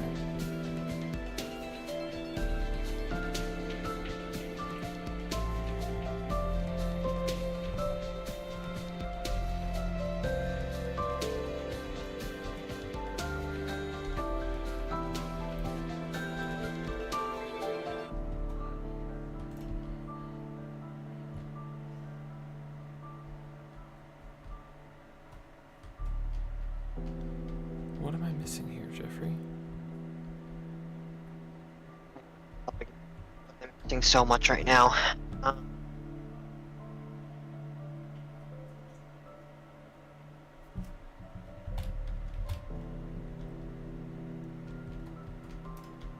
What am I missing here, Jeffrey? I'm missing so much right now.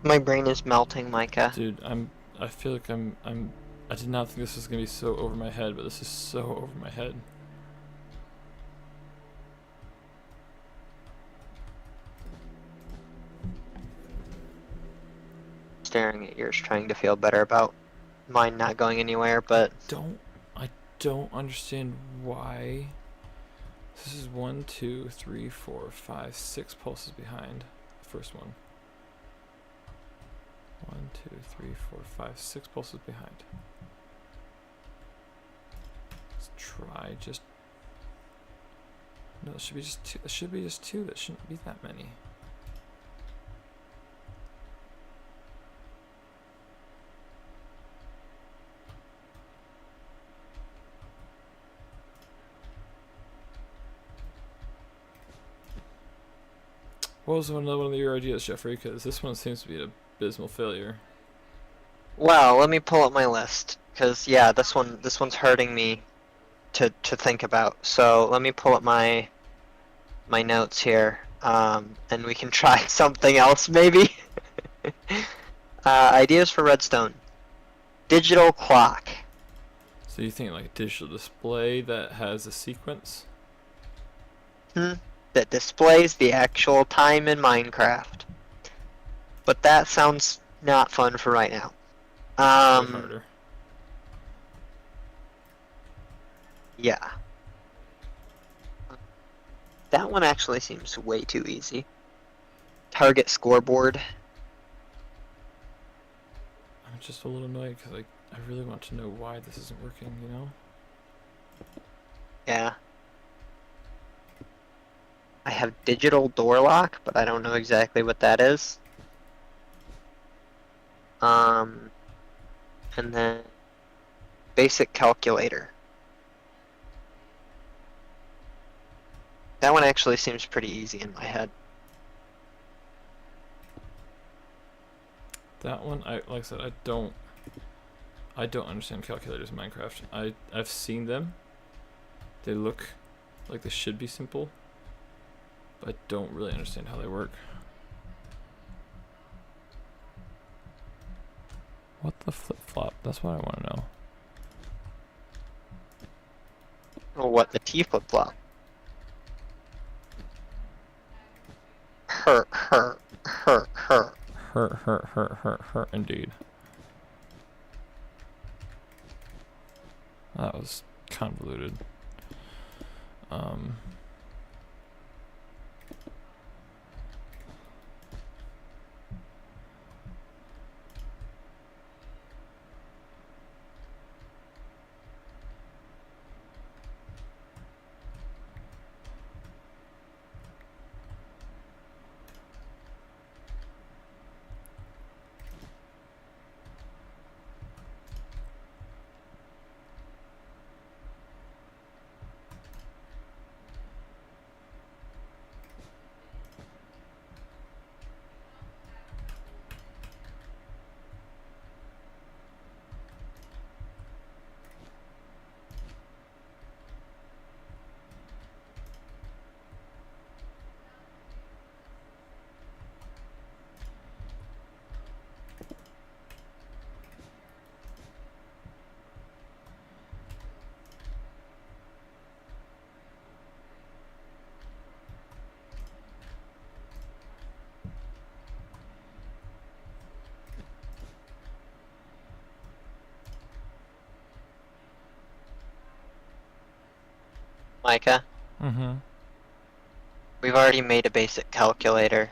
My brain is melting, Micah. Dude, I feel like I did not think this was gonna be so over my head, but this is so over my head. Staring at yours, trying to feel better about mine not going anywhere, but I don't understand why. This is 1, 2, 3, 4, 5, 6 pulses behind the first one. 1, 2, 3, 4, 5, 6 pulses behind. Let's try just. No, it should be just 2. It should be just 2. That shouldn't be that many. What was another one of your ideas, Jeffrey? Because this one seems to be an abysmal failure. Well, let me pull up my list, because yeah, this one's hurting me to think about. So let me pull up my notes here, and we can try something else maybe. Ideas for Redstone. Digital clock. So you think like a digital display that has a sequence? That displays the actual time in Minecraft. But that sounds not fun for right now. Way harder. Yeah. That one actually seems way too easy. Target scoreboard. I'm just a little annoyed because I really want to know why this isn't working, you know? Yeah. I have digital door lock, but I don't know exactly what that is. And then basic calculator. That one actually seems pretty easy in my head. That one, like I said, I don't understand calculators in Minecraft. I've seen them. They look like they should be simple, but I don't really understand how they work. What the flip-flop? That's what I want to know. Oh, what, the T flip-flop? Her. Hurt, indeed. That was convoluted. Micah, Mm-hmm. we've already made a basic calculator.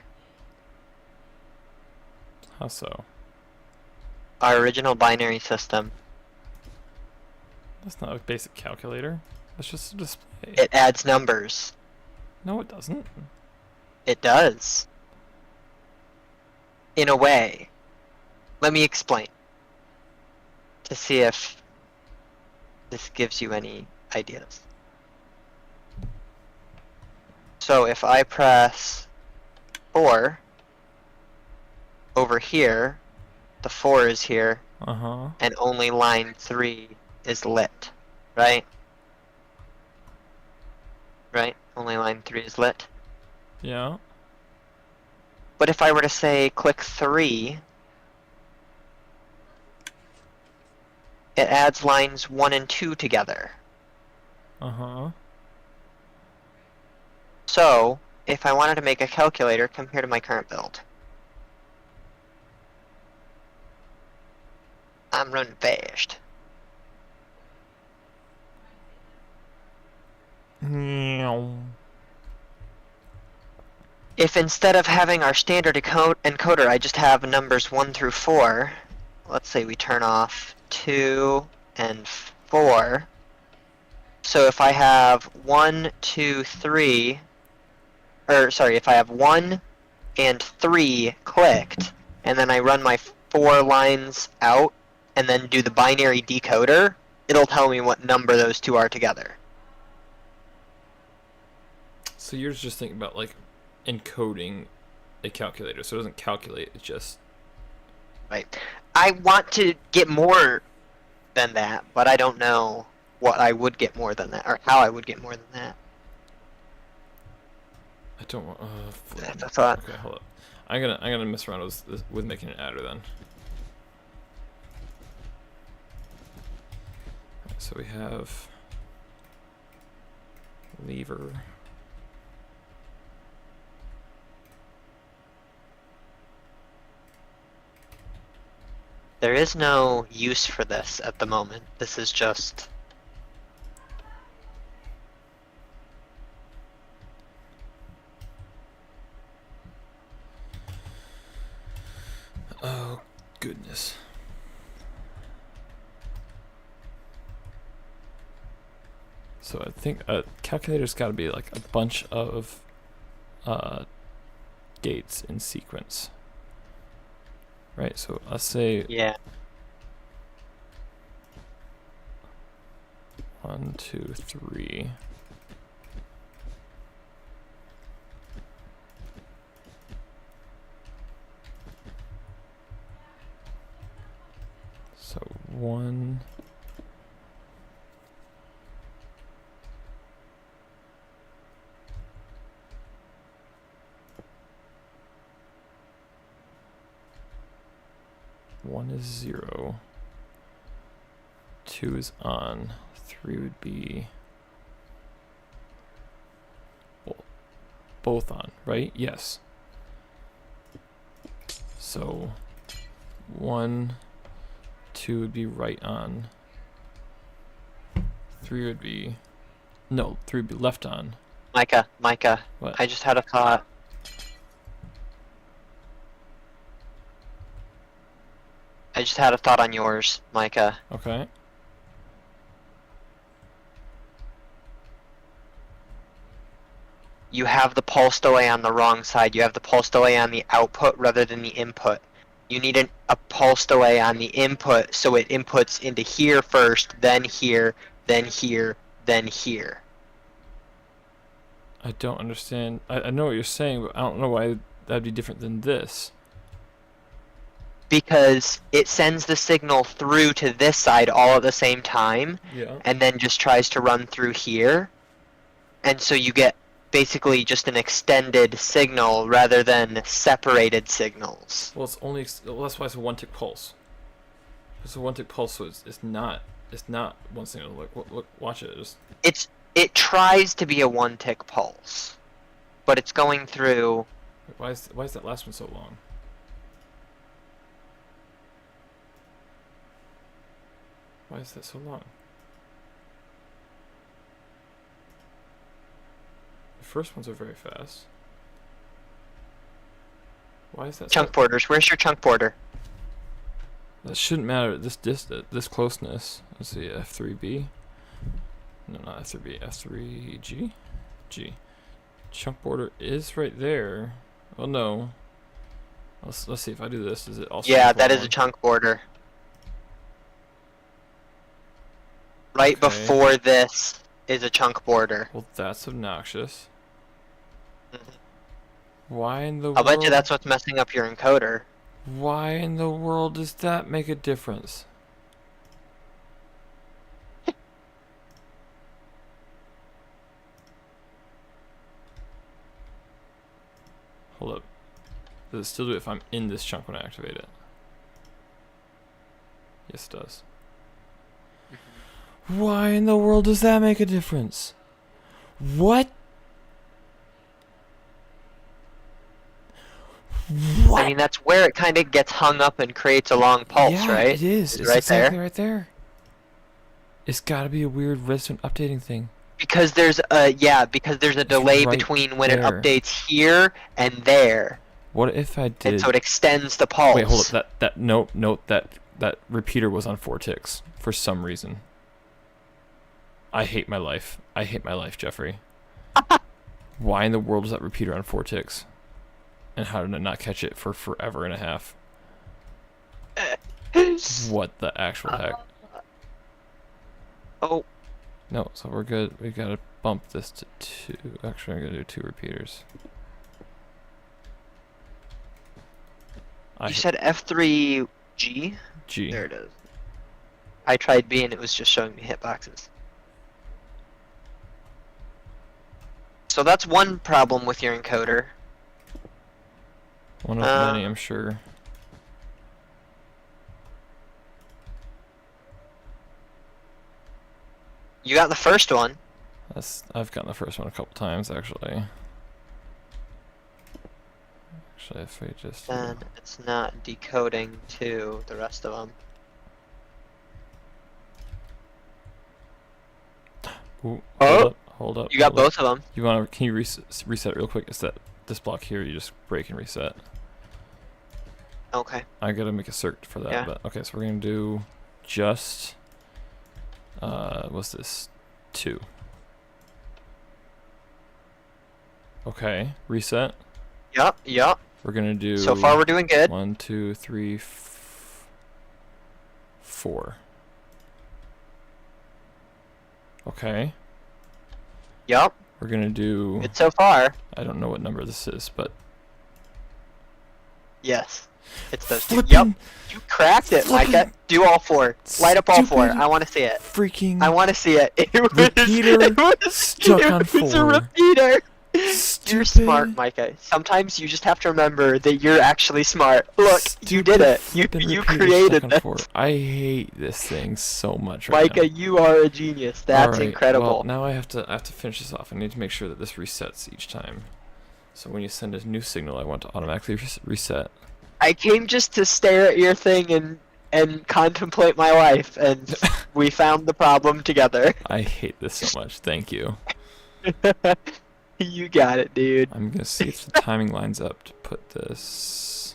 How so? Our original binary system. That's not a basic calculator. That's just a display. It adds numbers. No, it doesn't. It does. In a way. Let me explain. To see if this gives you any ideas. So if I press 4 over here, the 4 is here, Uh-huh. and only line 3 is lit, right? Right? Only line 3 is lit. Yeah. But if I were to say click 3, it adds lines 1 and 2 together. Uh-huh. So, if I wanted to make a calculator compared to my current build, I'm running fast. Meow. If instead of having our standard encoder, I just have numbers 1 through 4, let's say we turn off 2 and 4. So if I have 1, 2, 3, or sorry, if I have 1 and 3 clicked, and then I run my 4 lines out, and then do the binary decoder, it'll tell me what number those two are together. So you're just thinking about like encoding a calculator, so it doesn't calculate, it just Right. I want to get more than that, but I don't know what I would get more than that, or how I would get more than that. I don't want. That's a thought. Okay, hold up. I'm gonna mess around with making an adder then. Alright, so we have lever. There is no use for this at the moment. This is just... Oh, goodness. So I think a calculator's got to be like a bunch of gates in sequence. Right, so let's say Yeah. 1, 2, 3. So 1. One is 0. 2 is on. 3 would be both on, right? Yes. So 1, 2 would be right on. 3 would be 3 would be left on. Micah, What? I just had a thought. I just had a thought on yours, Micah. Okay. You have the pulse delay on the wrong side. You have the pulse delay on the output rather than the input. You need a pulse delay on the input so it inputs into here first, then here, then here, then here. I don't understand. I know what you're saying, but I don't know why that'd be different than this. Because it sends the signal through to this side all at the same time, Yeah. and then just tries to run through here. And so you get basically just an extended signal rather than separated signals. Well, it's only well, that's why it's a one-tick pulse. It's a one-tick pulse, so it's not one signal. Look, watch it. It tries to be a one-tick pulse, but it's going through. Why is that last one so long? Why is that so long? The first ones are very fast. Why is that Chunk borders. Where's your chunk border? That shouldn't matter at this closeness. Let's see, F3B. No, not F3B. F3G. G. Chunk border is right there. Well, no. Let's see if I do this. Is it also? Yeah, that is a chunk border. Right Okay. before this is a chunk border. Well, that's obnoxious. Mhm. Why in the I'll world? bet you that's what's messing up your encoder. Why in the world does that make a difference? Hold up. Does it still do it if I'm in this chunk when I activate it? Yes, it does. Why in the world does that make a difference? What? What? I mean, that's where it kind of gets hung up and creates a long pulse, yeah, right? it is. It's right exactly there. right there. It's got to be a weird redstone updating thing. Because there's a delay right between when there. it updates here and there, What if I did? and so it extends the pulse. Wait, hold up. That repeater was on 4 ticks for some reason. I hate my life. I hate my life, Jeffrey. Why in the world was that repeater on 4 ticks? And how did I not catch it for forever and a half? What the actual heck? Oh, No, so we're good. We gotta bump this to 2. Actually, I'm gonna do 2 repeaters. you said F3G G? G. There it is. I tried B and it was just showing me hitboxes. So that's one problem with your encoder. One of many, I'm sure. You got the first one. I've gotten the first one a couple times, actually. Actually, if we just... Then it's not decoding to the rest of them. Ooh, Oh, hold up. You got hold up. both of them. You want to? Can you reset real quick? It's that this block here. You just break and reset. Okay. I gotta make a cert for that. Yeah. But okay, so we're gonna do just. What's this? 2. Okay, reset. Yup, yup. We're gonna do. So far we're doing good. 1, 2, 3, 4. Okay. Yup. We're gonna do. Good so far. I don't know what number this is, but. Yes. It's those two. Flippin' Yep. You cracked it, flippin' Micah. Do all 4. Light up all 4. stupid I want to see it. Freaking. I want to see it. It was, Repeater it was, stuck it on was 4. a repeater. Stupid. You're smart, Micah. Sometimes you just have to remember that you're actually smart. Look, you did it. You repeater created stuck on this. 4. I hate this thing so much right Micah, now. you are a genius. That's Alright, incredible. Well, now I have to finish this off. I need to make sure that this resets each time. So when you send a new signal, I want to automatically reset. I came just to stare at your thing and contemplate my life, and we found the problem together. I hate this so much. Thank you. You got it, dude. I'm gonna see if the timing lines up to put this.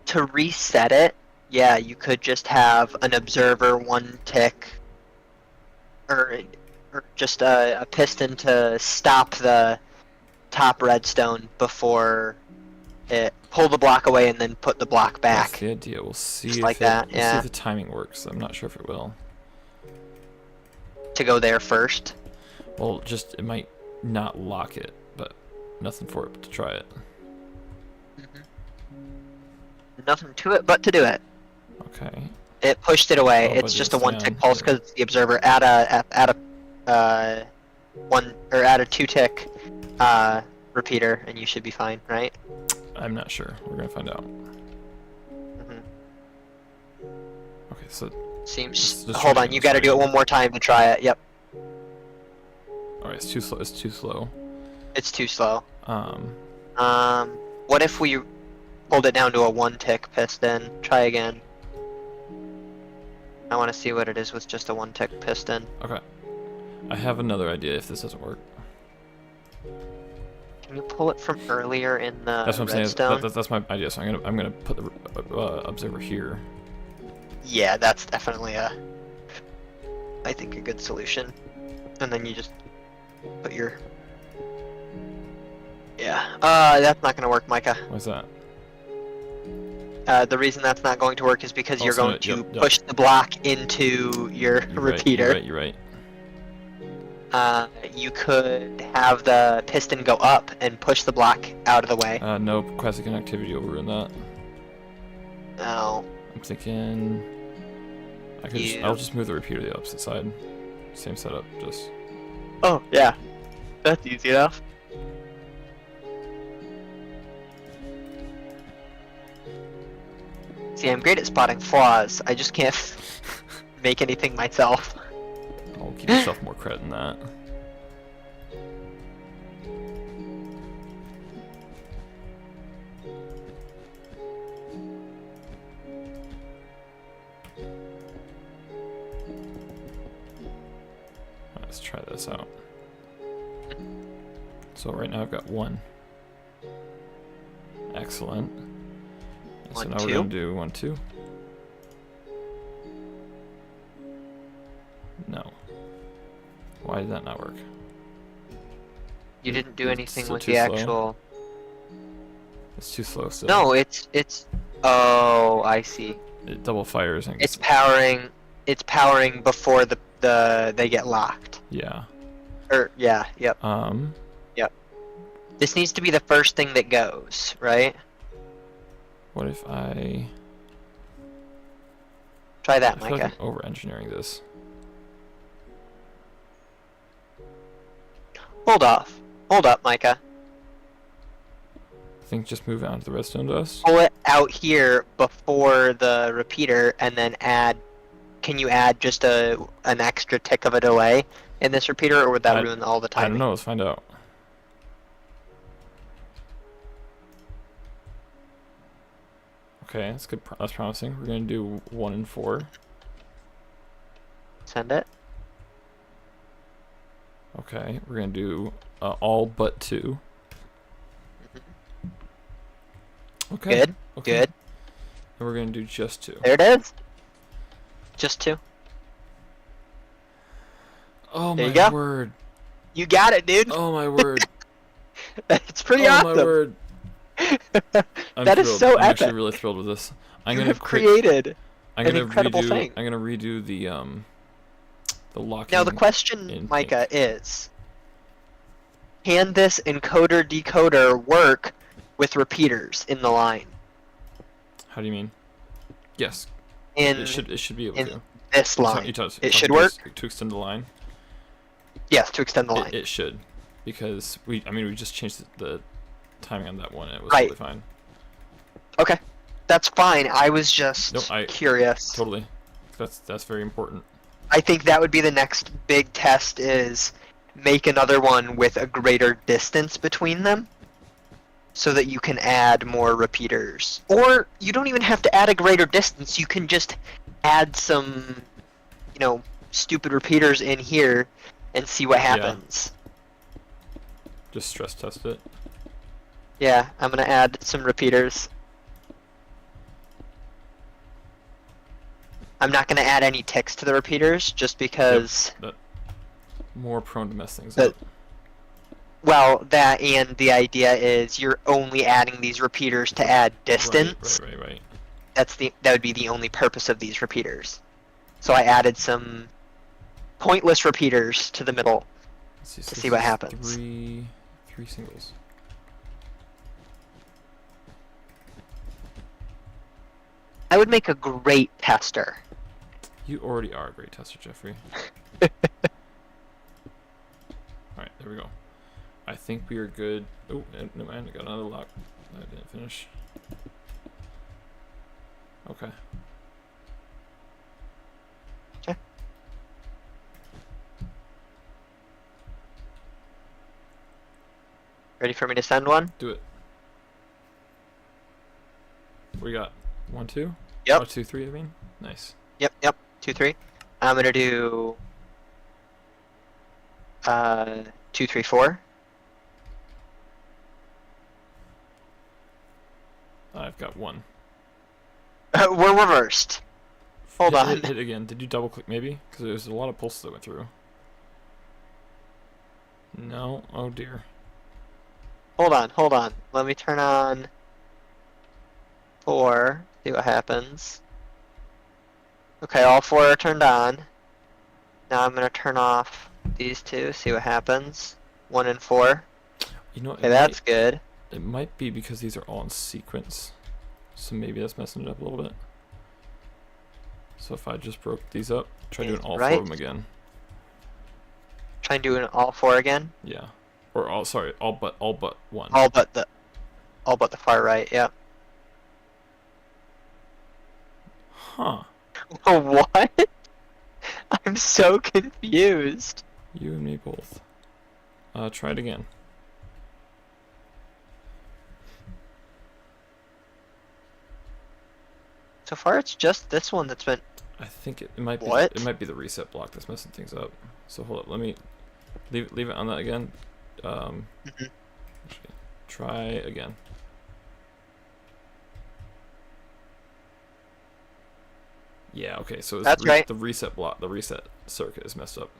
To reset it, yeah, you could just have an observer 1 tick, or just a piston to stop the top redstone before it pull the block away and then put the block That's back. the idea. We'll see Just if like that, we'll see yeah. if the timing works. I'm not sure if it will. To go there first. Well, just it might not lock it, but nothing for it but to try it. Nothing to it but to do it. Okay. It pushed it away. Oh, It's but just a it's 1 tick down pulse here. because it's the observer. Add a 2 tick repeater, and you should be fine, right? I'm not sure. We're gonna find out. Mhm. Okay, so Seems. Let's Hold try on, it, you let's got to try do it. it one more time to try it. Yep, all right, it's too slow. It's too slow. it's too slow. Um, What if we pulled it down to a 1 tick piston? Try again. I want to see what it is with just a 1 tick piston. okay. I have another idea if this doesn't work. Can you pull it from earlier in the That's what I'm redstone? saying. That's my idea. So I'm gonna put the observer here. Yeah, that's definitely I think a good solution. And then you just put your. Yeah. That's not gonna work, Micah. What's that? The reason that's not going to work is because you're Also, going to yep. push the block into your You're repeater. Right, you're right. You could have the piston go up and push the block out of the way. No quasi connectivity will ruin that. No. I'm thinking. I'll just move the repeater to the opposite side. Same setup, just. Oh, yeah. That's easy enough. See, I'm great at spotting flaws. I just can't make anything myself. I'll give yourself more credit than that. Let's try this out. So right now I've got 1. Excellent. And so 1, now 2. we're gonna do 1, 2. No. Why did that not work? You didn't do anything Still with too the slow? actual. It's too slow still. No, it's. Oh, I see. It double fires and It's powering. It's powering before they get locked. yeah. Or yeah, yep. Um. Yep. This needs to be the first thing that goes, right? What if I... Try that, I feel like Micah. I'm over-engineering this. Hold off. Hold up, Micah. I think just move on to the redstone dust. Pull it out here before the repeater, and then add. Can you add just an extra tick of a delay in this repeater, or would that ruin all the I timing? don't know. Let's find out. Okay, that's good. That's promising. We're gonna do 1 and 4. Send it. Okay, we're gonna do all but 2. Okay. Good. Okay. Good. And we're gonna do just 2. There it is. Just 2. Oh There my you go. word. You got it, dude. Oh my word. It's pretty Oh awesome. my word. I'm That is thrilled. so I'm actually epic. really thrilled with this. You gonna have created I'm an gonna incredible redo. thing. I'm gonna redo the locking. Now the question, in Micah, pink. is: can this encoder decoder work with repeaters in the line? How do you mean? Yes. In It should be able in to. this line, it should work. To extend the line. Yes, to extend the line. It should, because we just changed the timing on that one. And it was Right. totally fine. Okay, that's fine. I was just No, curious. Totally. That's very important. I think that would be the next big test: is make another one with a greater distance between them, so that you can add more repeaters. Or you don't even have to add a greater distance. You can just add some, stupid repeaters in here and see what happens. Just stress test it. Yeah, I'm gonna add some repeaters. I'm not gonna add any ticks to the repeaters just because. Yep, more prone to mess things But- up. Well, that and the idea is you're only adding these repeaters to add distance. Right. That would be the only purpose of these repeaters. So I added some pointless repeaters to the middle. Let's see, to so see this what is happens. Three singles. I would make a great tester. You already are a great tester, Jeffrey. Alright, there we go. I think we are good. Oh, no man, I got another lock. I didn't finish. Okay. Okay. Ready for me to send one? Do it. We got 1, 2? Yep. 1, 2, 3, I mean? Nice. Yep. 2, 3. I'm gonna do 2, 3, 4. I've got 1. We're reversed. Hold on. Hit again. Did you double click maybe? Because there's a lot of pulses that went through. No. Oh dear. Hold on. Let me turn on 4. See what happens. Okay, all 4 are turned on. Now I'm gonna turn off these 2. See what happens. 1 and 4. You know, Okay, that's good. it might be because these are all in sequence. So maybe that's messing it up a little bit. So if I just broke these up, try doing all 4 of them again. Try and do all 4 again. Yeah. Or all but 1. All but the far right. Yeah. Huh. What? I'm so confused. You and me both. Try it again. So far, it's just this one that's been. I think it might be What? it might be the reset block that's messing things up. So hold up, let me leave it on that again. Mhm. Actually, try again. Yeah, okay, so it's That's right. the reset block, the reset circuit is messed up.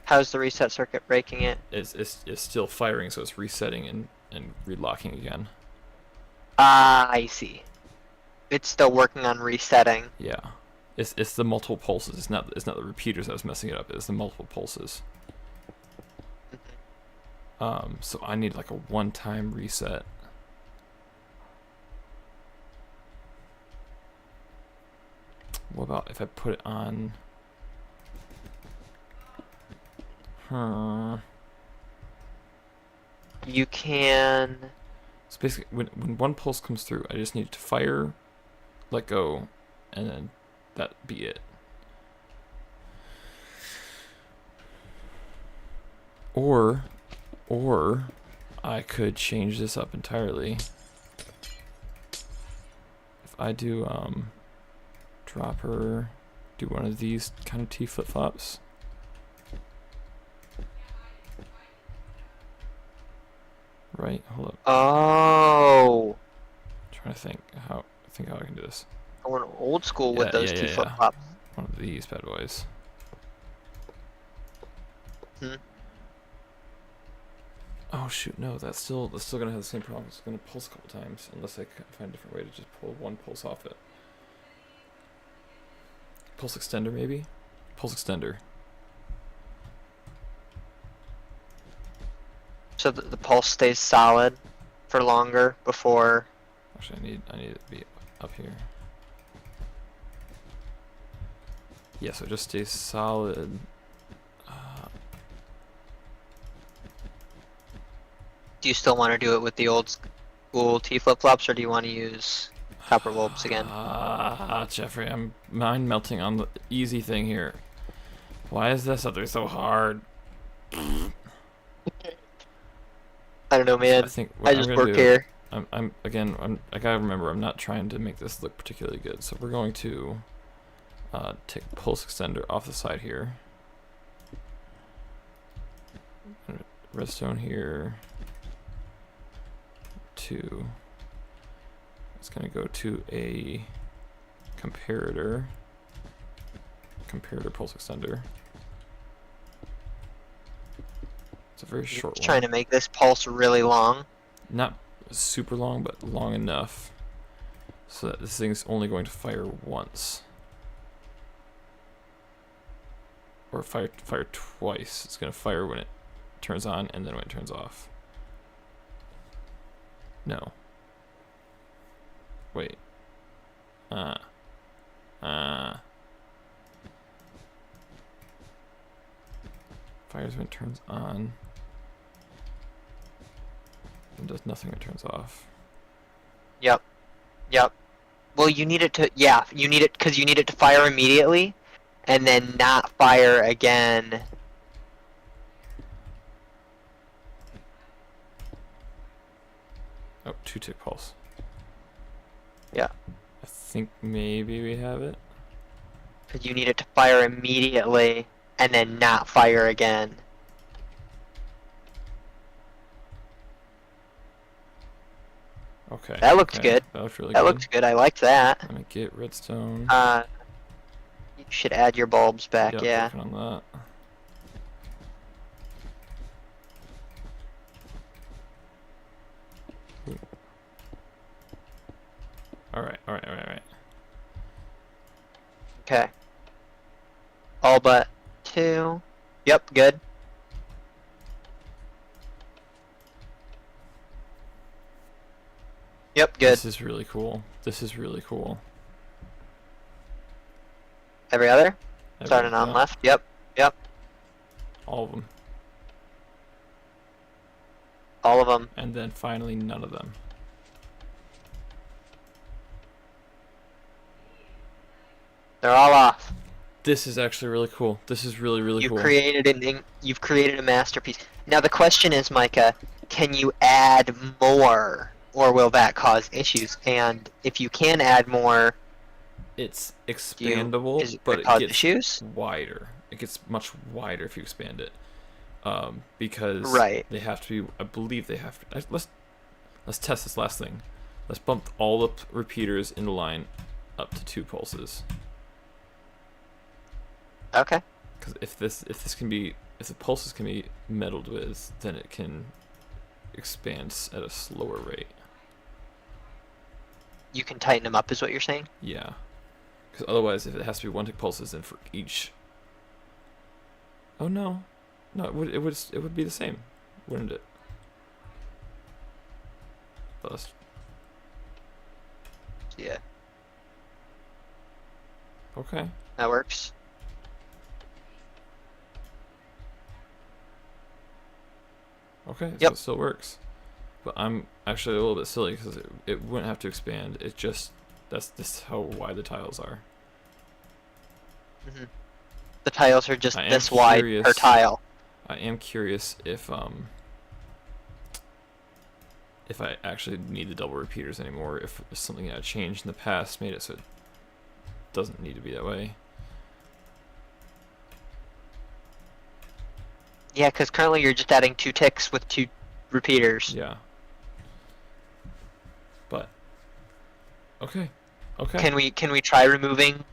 How's the reset circuit breaking it? It's still firing, so it's resetting and relocking again. Ah, I see. It's still working on resetting. Yeah. It's the multiple pulses. It's not the repeaters that was messing it up. It's the multiple pulses. So I need like a one-time reset. What about if I put it on? You can. So basically, when one pulse comes through, I just need to fire, let go, and then that be it. Or I could change this up entirely. If I do drop her, do one of these kind of T flip-flops. Right, hold up. Oh. Trying to think how I can do this. I went old school with those T flip Yeah. flops. One of these bad boys. Hmm. Oh shoot, no, that's still gonna have the same problem. It's gonna pulse a couple times unless I find a different way to just pull one pulse off it. Pulse extender maybe? Pulse extender. So the pulse stays solid for longer before. Actually, I need it to be up here. Yeah, so it just stays solid. Do you still want to do it with the old school T flip flops, or do you want to use copper bulbs again? Jeffrey, I'm mind melting on the easy thing here. Why is this something so hard? I don't know, man. I think I what just I'm gonna work do, here. I gotta remember, I'm not trying to make this look particularly good. So we're going to take pulse extender off the side here. Redstone here. It's gonna go to a comparator pulse extender. It's a very short one. Trying to make this pulse really long. Not super long, but long enough so that this thing's only going to fire once. Or fire twice. It's gonna fire when it turns on and then when it turns off. No. Wait. Fires when it turns on. And does nothing when it turns off. Yep. Well, you need it to, you need it because you need it to fire immediately, and then not fire again. Oh, 2-tick pulse. Yeah. I think maybe we have it. Because you need it to fire immediately, and then not fire again. Okay. That looked good. That looked really That good. looks good. I liked that. Let me get redstone. You should add your bulbs back. Yep, Yeah. working on that. Alright. Okay. All but 2. Yep. Good. Yep. Good. This is really cool. Every other. Every- Starting on yeah, left. Yep. all of them. All of them. And then finally none of them. They're all off. This is actually really cool. This is really You've cool. you've created a masterpiece. Now the question is, Micah, can you add more, or will that cause issues? And if you can add more, It's is expandable, it but gonna it cause gets issues? wider. It gets much wider if you expand it. Because Right. they have to be, I believe they have to. Let's test this last thing. Let's bump all the repeaters in the line up to 2 pulses. Okay. Because if the pulses can be meddled with, then it can expand at a slower rate. You can tighten them up, is what you're saying? Yeah. Because otherwise, if it has to be 1-tick pulses, then for each. Oh no, it would be the same, wouldn't it? bust. Yeah, Okay. that works. Okay, so Yep. it still works. But I'm actually a little bit silly because it wouldn't have to expand. It just, that's just how wide the tiles are. Hmm. The tiles are just I am this wide per curious. tile. I am curious if I actually need the double repeaters anymore, if something that changed in the past made it so it doesn't need to be that way. Yeah, because currently you're just adding 2 ticks with 2 repeaters. Yeah. But okay. Okay. Can we try removing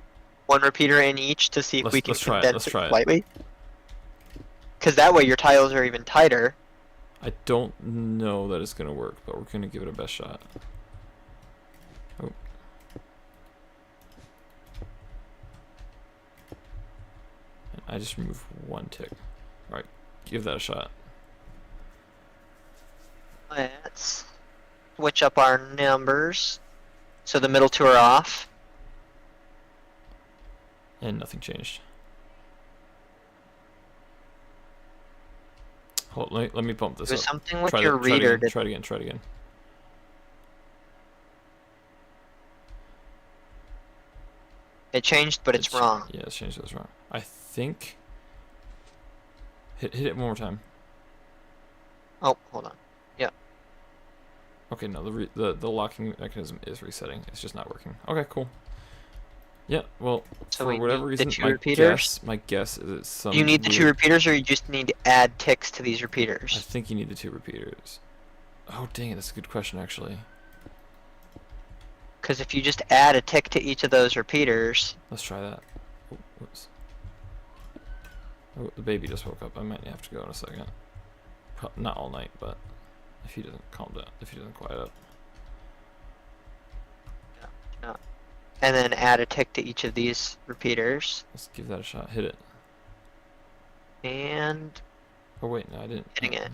1 repeater in each to see if we can Let's try it. condense Let's it try it. slightly? Because that way your tiles are even tighter. I don't know that it's gonna work, but we're gonna give it our best shot. Oh. And I just removed 1 tick. Alright, give that a shot. Let's switch up our numbers. So the middle 2 are off. And nothing changed. Hold, let me bump this There's up. something with Try your it, try it reader. again, try it again, try it again. It changed, but it's wrong. Yeah, it's changed, it's wrong. I think... Hit it one more time. Oh, hold on. Okay, no, the locking mechanism is resetting. It's just not working. Okay, cool. Yeah, well, So for we whatever need the reason, 2 my repeaters. guess is it's some Do you need the 2 weird... repeaters, or you just need to add ticks to these I repeaters? think you need the 2 repeaters. Oh, dang it, that's a good question, actually. Because if you just add a tick to each of those repeaters, Let's try that. Oh, whoops. Oh, the baby just woke up. I might have to go in a second. Not all night, but if he doesn't calm down, if he doesn't quiet up. and then add a tick to each of these repeaters, Let's give that a shot. Hit it. and Oh, wait, no, I didn't. hitting it.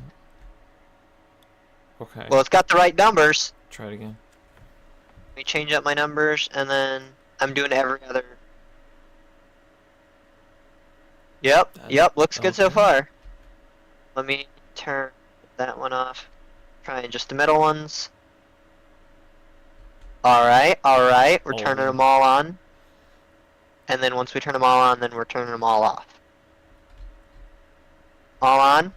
Okay. Well, it's got the right numbers. Try it again. Let me change up my numbers, and then I'm doing every other. Yep, yep, looks good so Okay. far. Let me turn that one off. Trying just the middle ones. Alright, alright, we're All of turning them. them all on. And then once we turn them all on, then we're turning them all off. All on.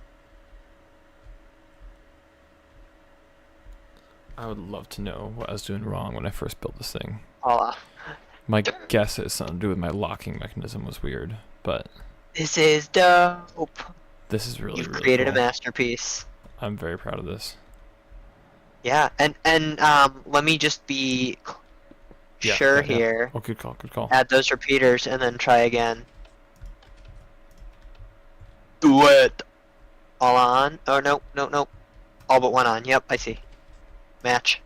I would love to know what I was doing wrong when I first built this thing. All off. My guess is something to do with my locking mechanism was weird, but This is dope. this is really, You've really created cool. a masterpiece. I'm very proud of this. Yeah, and let me just be Yeah, sure yeah, yeah. here. Oh, good call, good call. Add those repeaters and then try again. Do it. All on. Oh no, no, no. All but one on. Yep, I see. Match.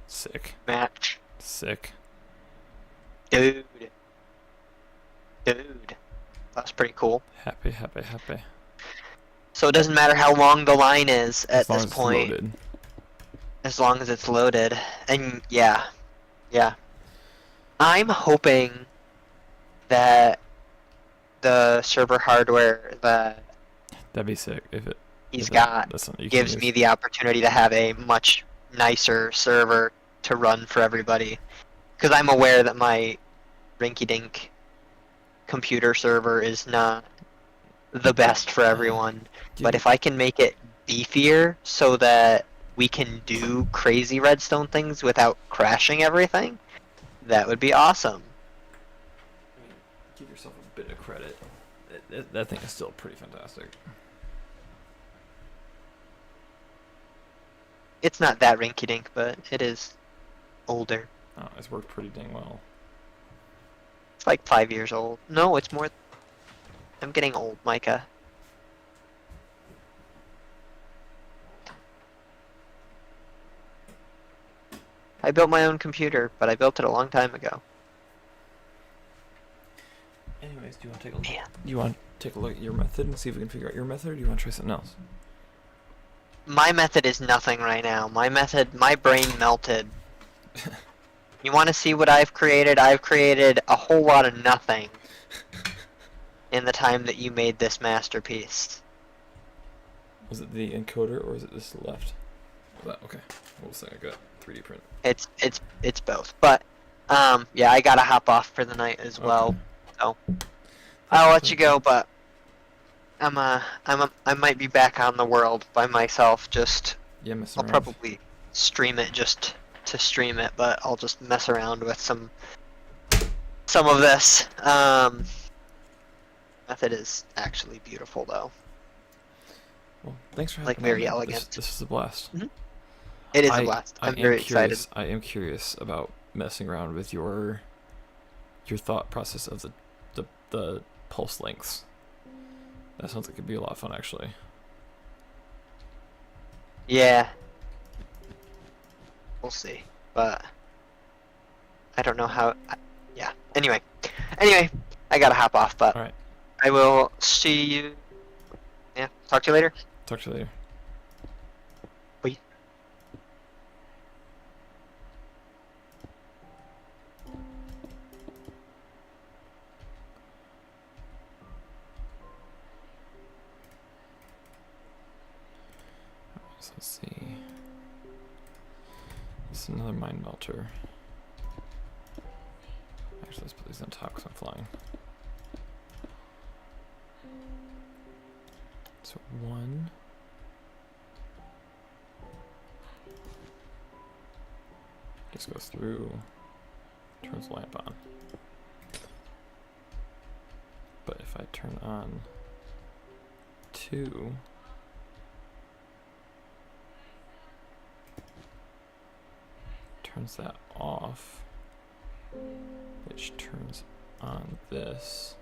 Sick. Match. Sick. Dude. Dude. That's pretty cool. Happy, happy, happy. So it doesn't matter how long the line is at As long this as it's point, loaded. as long as it's loaded. And yeah, yeah. I'm hoping that the server hardware that That'd be sick if it. he's if it- got that's something you can gives use. me the opportunity to have a much nicer server to run for everybody. Because I'm aware that my rinky-dink computer server is not the best for everyone. But if I can make it beefier so that we can do crazy redstone things without crashing everything, that would be awesome. I mean, give yourself a bit of credit. That thing is still pretty fantastic. It's not that rinky-dink, but it is older. Oh, it's worked pretty dang well. It's like 5 years old. No, it's more. I'm getting old, Micah. I built my own computer, but I built it a long time ago. Anyways, do you want to take a look? Man. You want take a look at your method and see if we can figure out your method, or do you want to try something else? My method is nothing right now. My method, my brain melted. You want to see what I've created? I've created a whole lot of nothing in the time that you made this masterpiece. Was it the encoder or is it this left? Oh, that, okay. We'll say I got 3D print. It's both. But yeah, I gotta hop off for the night as well. Okay. So I'll let you go, but I might be back on the world by myself. Just Yeah, messing I'll around. probably stream it just to stream it, but I'll just mess around with some of this. Method is actually beautiful though. Well, thanks for Like, having very me. elegant. This is a blast. Mhm. It is a blast. I'm very excited. I am curious about messing around with your thought process of the pulse lengths. That sounds like it'd be a lot of fun, actually. Yeah. We'll see. But I don't know how. Yeah. Anyway, I gotta hop off, but All right. I will see you. Yeah. Talk to you later. Talk to you later. Bye. So let's see. This is another mind melter. Actually, let's put these on top because I'm flying. So 1. Just goes through, turns the lamp on. But if I turn on 2, turns that off, which turns on this.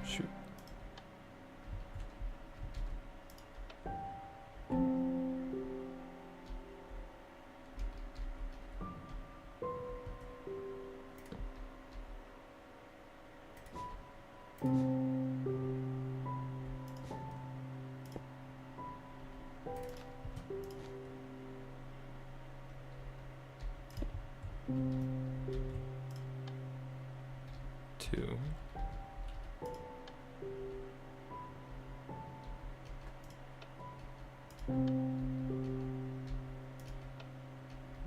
Shoot. Two.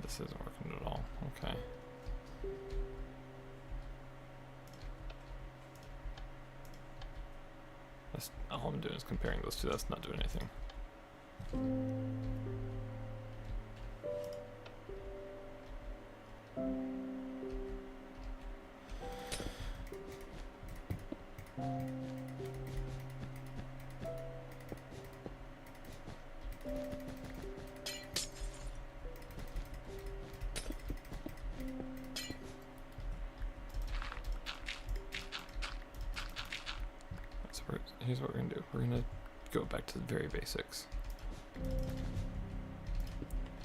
This isn't working at all. Okay. That's all I'm doing is comparing those two. That's not doing anything. Here's what we're gonna do. We're gonna go back to the very basics.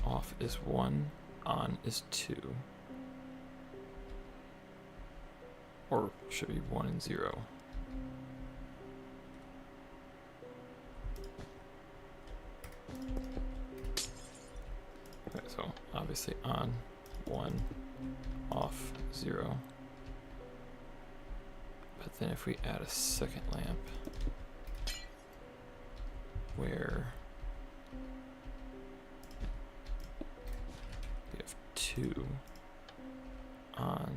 Off is 1, on is 2. Or should be 1 and 0. Okay, so obviously on, 1, off, 0. But then if we add a second lamp, where we have 2 on,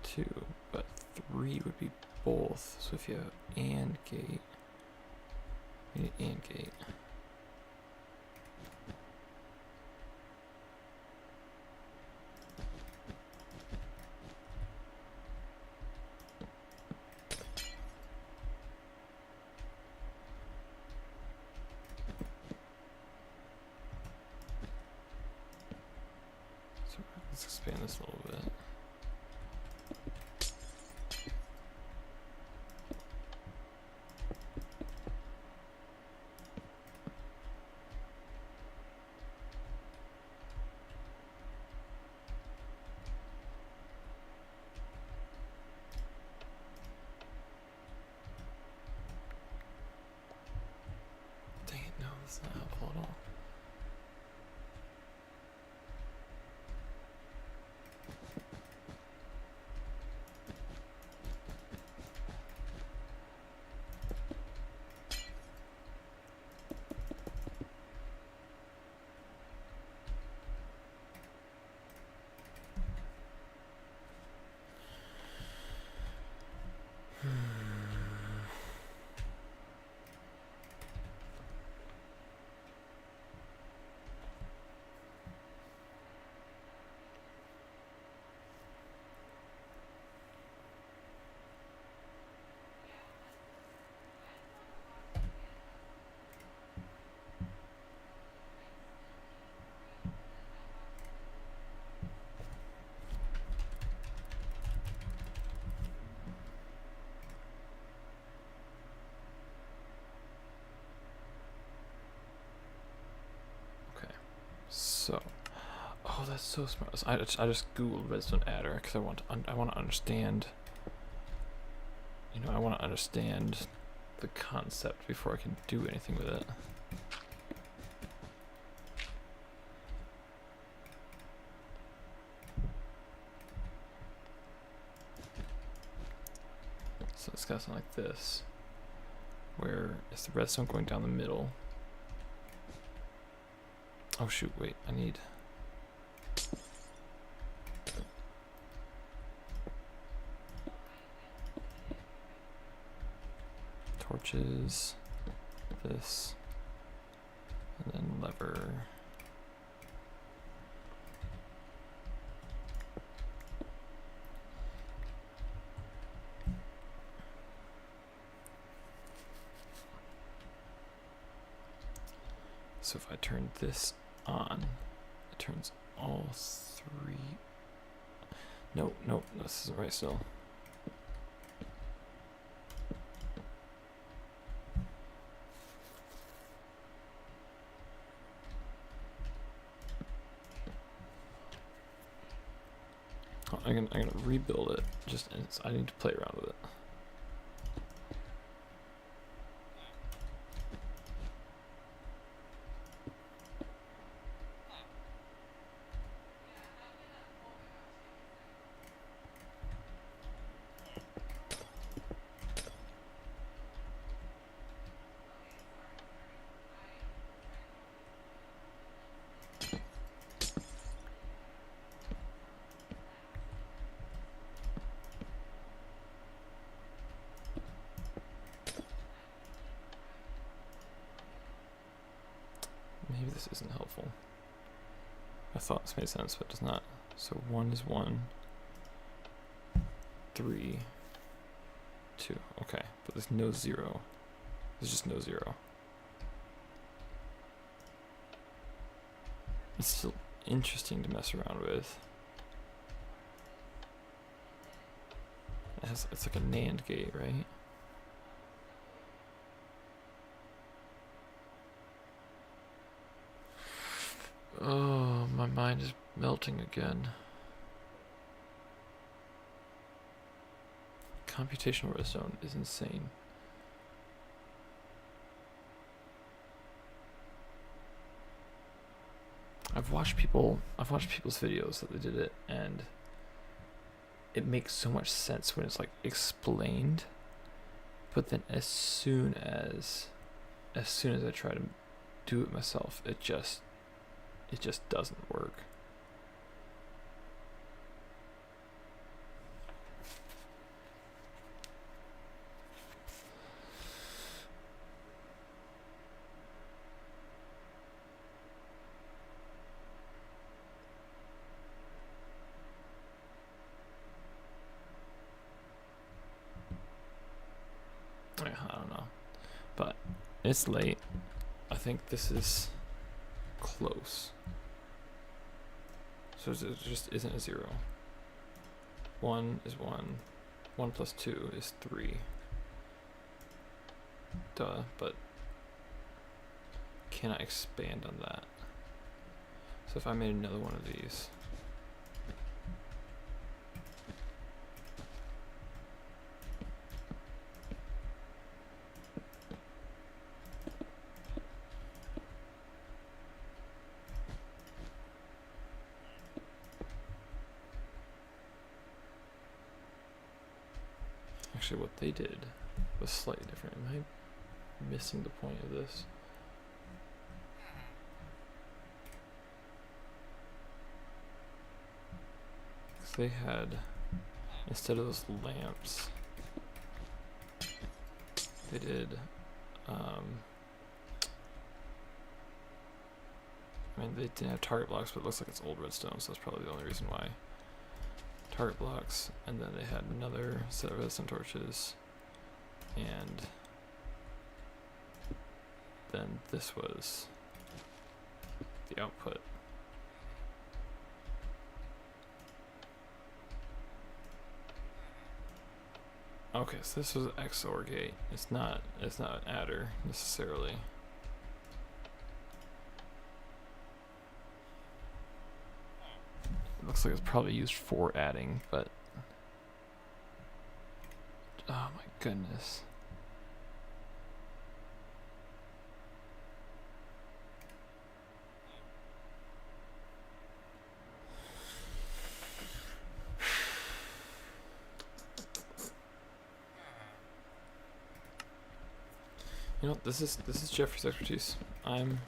2, but 3 would be both. So if you have AND gate, you need AND gate. So let's expand this a little bit. Dang it, no, that's not helpful at all. So, oh, that's so smart. So I just googled redstone adder because I want to understand. You know, I want to understand the concept before I can do anything with it. So it's got something like this, where is the redstone going down the middle? Oh shoot, wait, I need... torches, this, and then lever. So if I turn this on, it turns all 3. No, this isn't right still. Oh, I'm gonna rebuild it. I need to play around with it. Maybe this isn't helpful. I thought this made sense, but it does not. So 1 is 1, 3, 2. Okay, but there's no 0. There's just no 0. It's still interesting to mess around with. It's like a NAND gate, right? Oh, my mind is melting again. Computational redstone is insane. I've watched people's videos that they did it, and it makes so much sense when it's like explained, but then as soon as I try to do it myself, it just doesn't work. I don't know, but it's late. I think this is close. So it just isn't a 0. 1 is 1. 1 plus 2 is 3. Duh, but can I expand on that? So if I made another one of these. Actually, what they did was slightly different. Am I missing the point of this? Because they had, instead of those lamps, they did, I mean, they didn't have target blocks, but it looks like it's old redstone, so that's probably the only reason why. Target blocks, and then they had another set of redstone torches, and then this was the output. Okay, so this was an XOR gate. It's not an adder necessarily. It looks like it's probably used for adding, but oh my goodness. You know, this is Jeffrey's expertise. I'm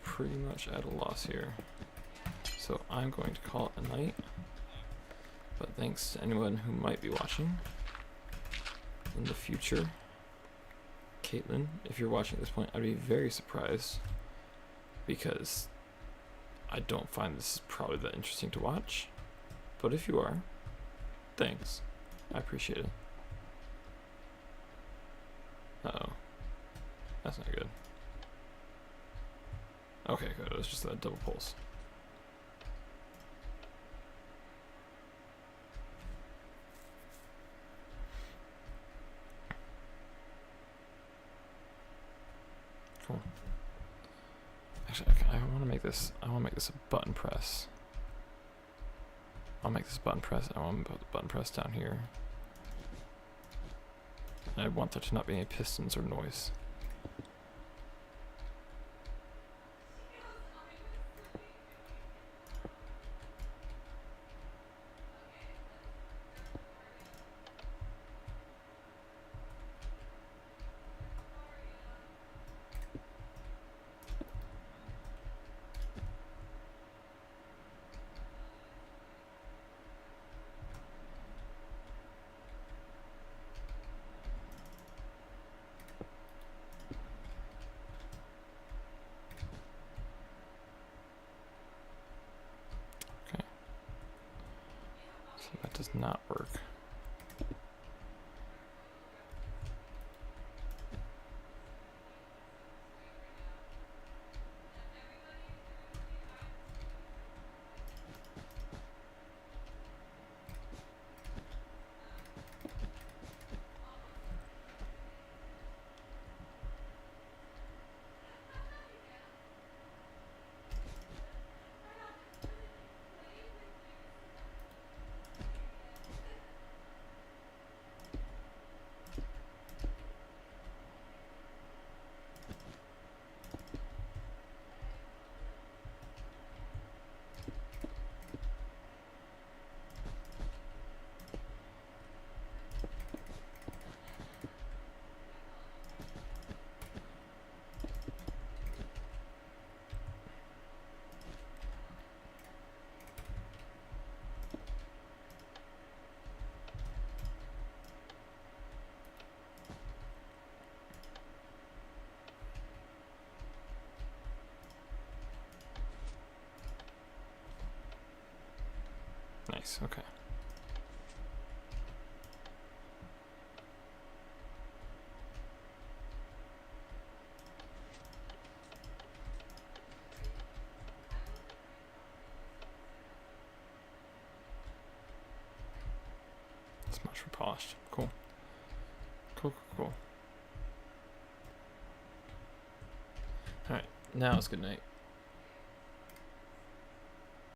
pretty much at a loss here. So I'm going to call it a night. But thanks to anyone who might be watching in the future. Caitlin, if you're watching at this point, I'd be very surprised, because I don't find this probably that interesting to watch. But if you are, thanks. I appreciate it. Uh-oh. That's not good. Okay, good. It was just that double pulse. Cool. Actually, I want to make this. I want to make this a button press. I'll make this a button press. I want to put the button press down here. And I want there to not be any pistons or noise. That does not work. Nice. Okay. That's much for polished. Cool. Cool, cool, cool. Alright, now it's good night.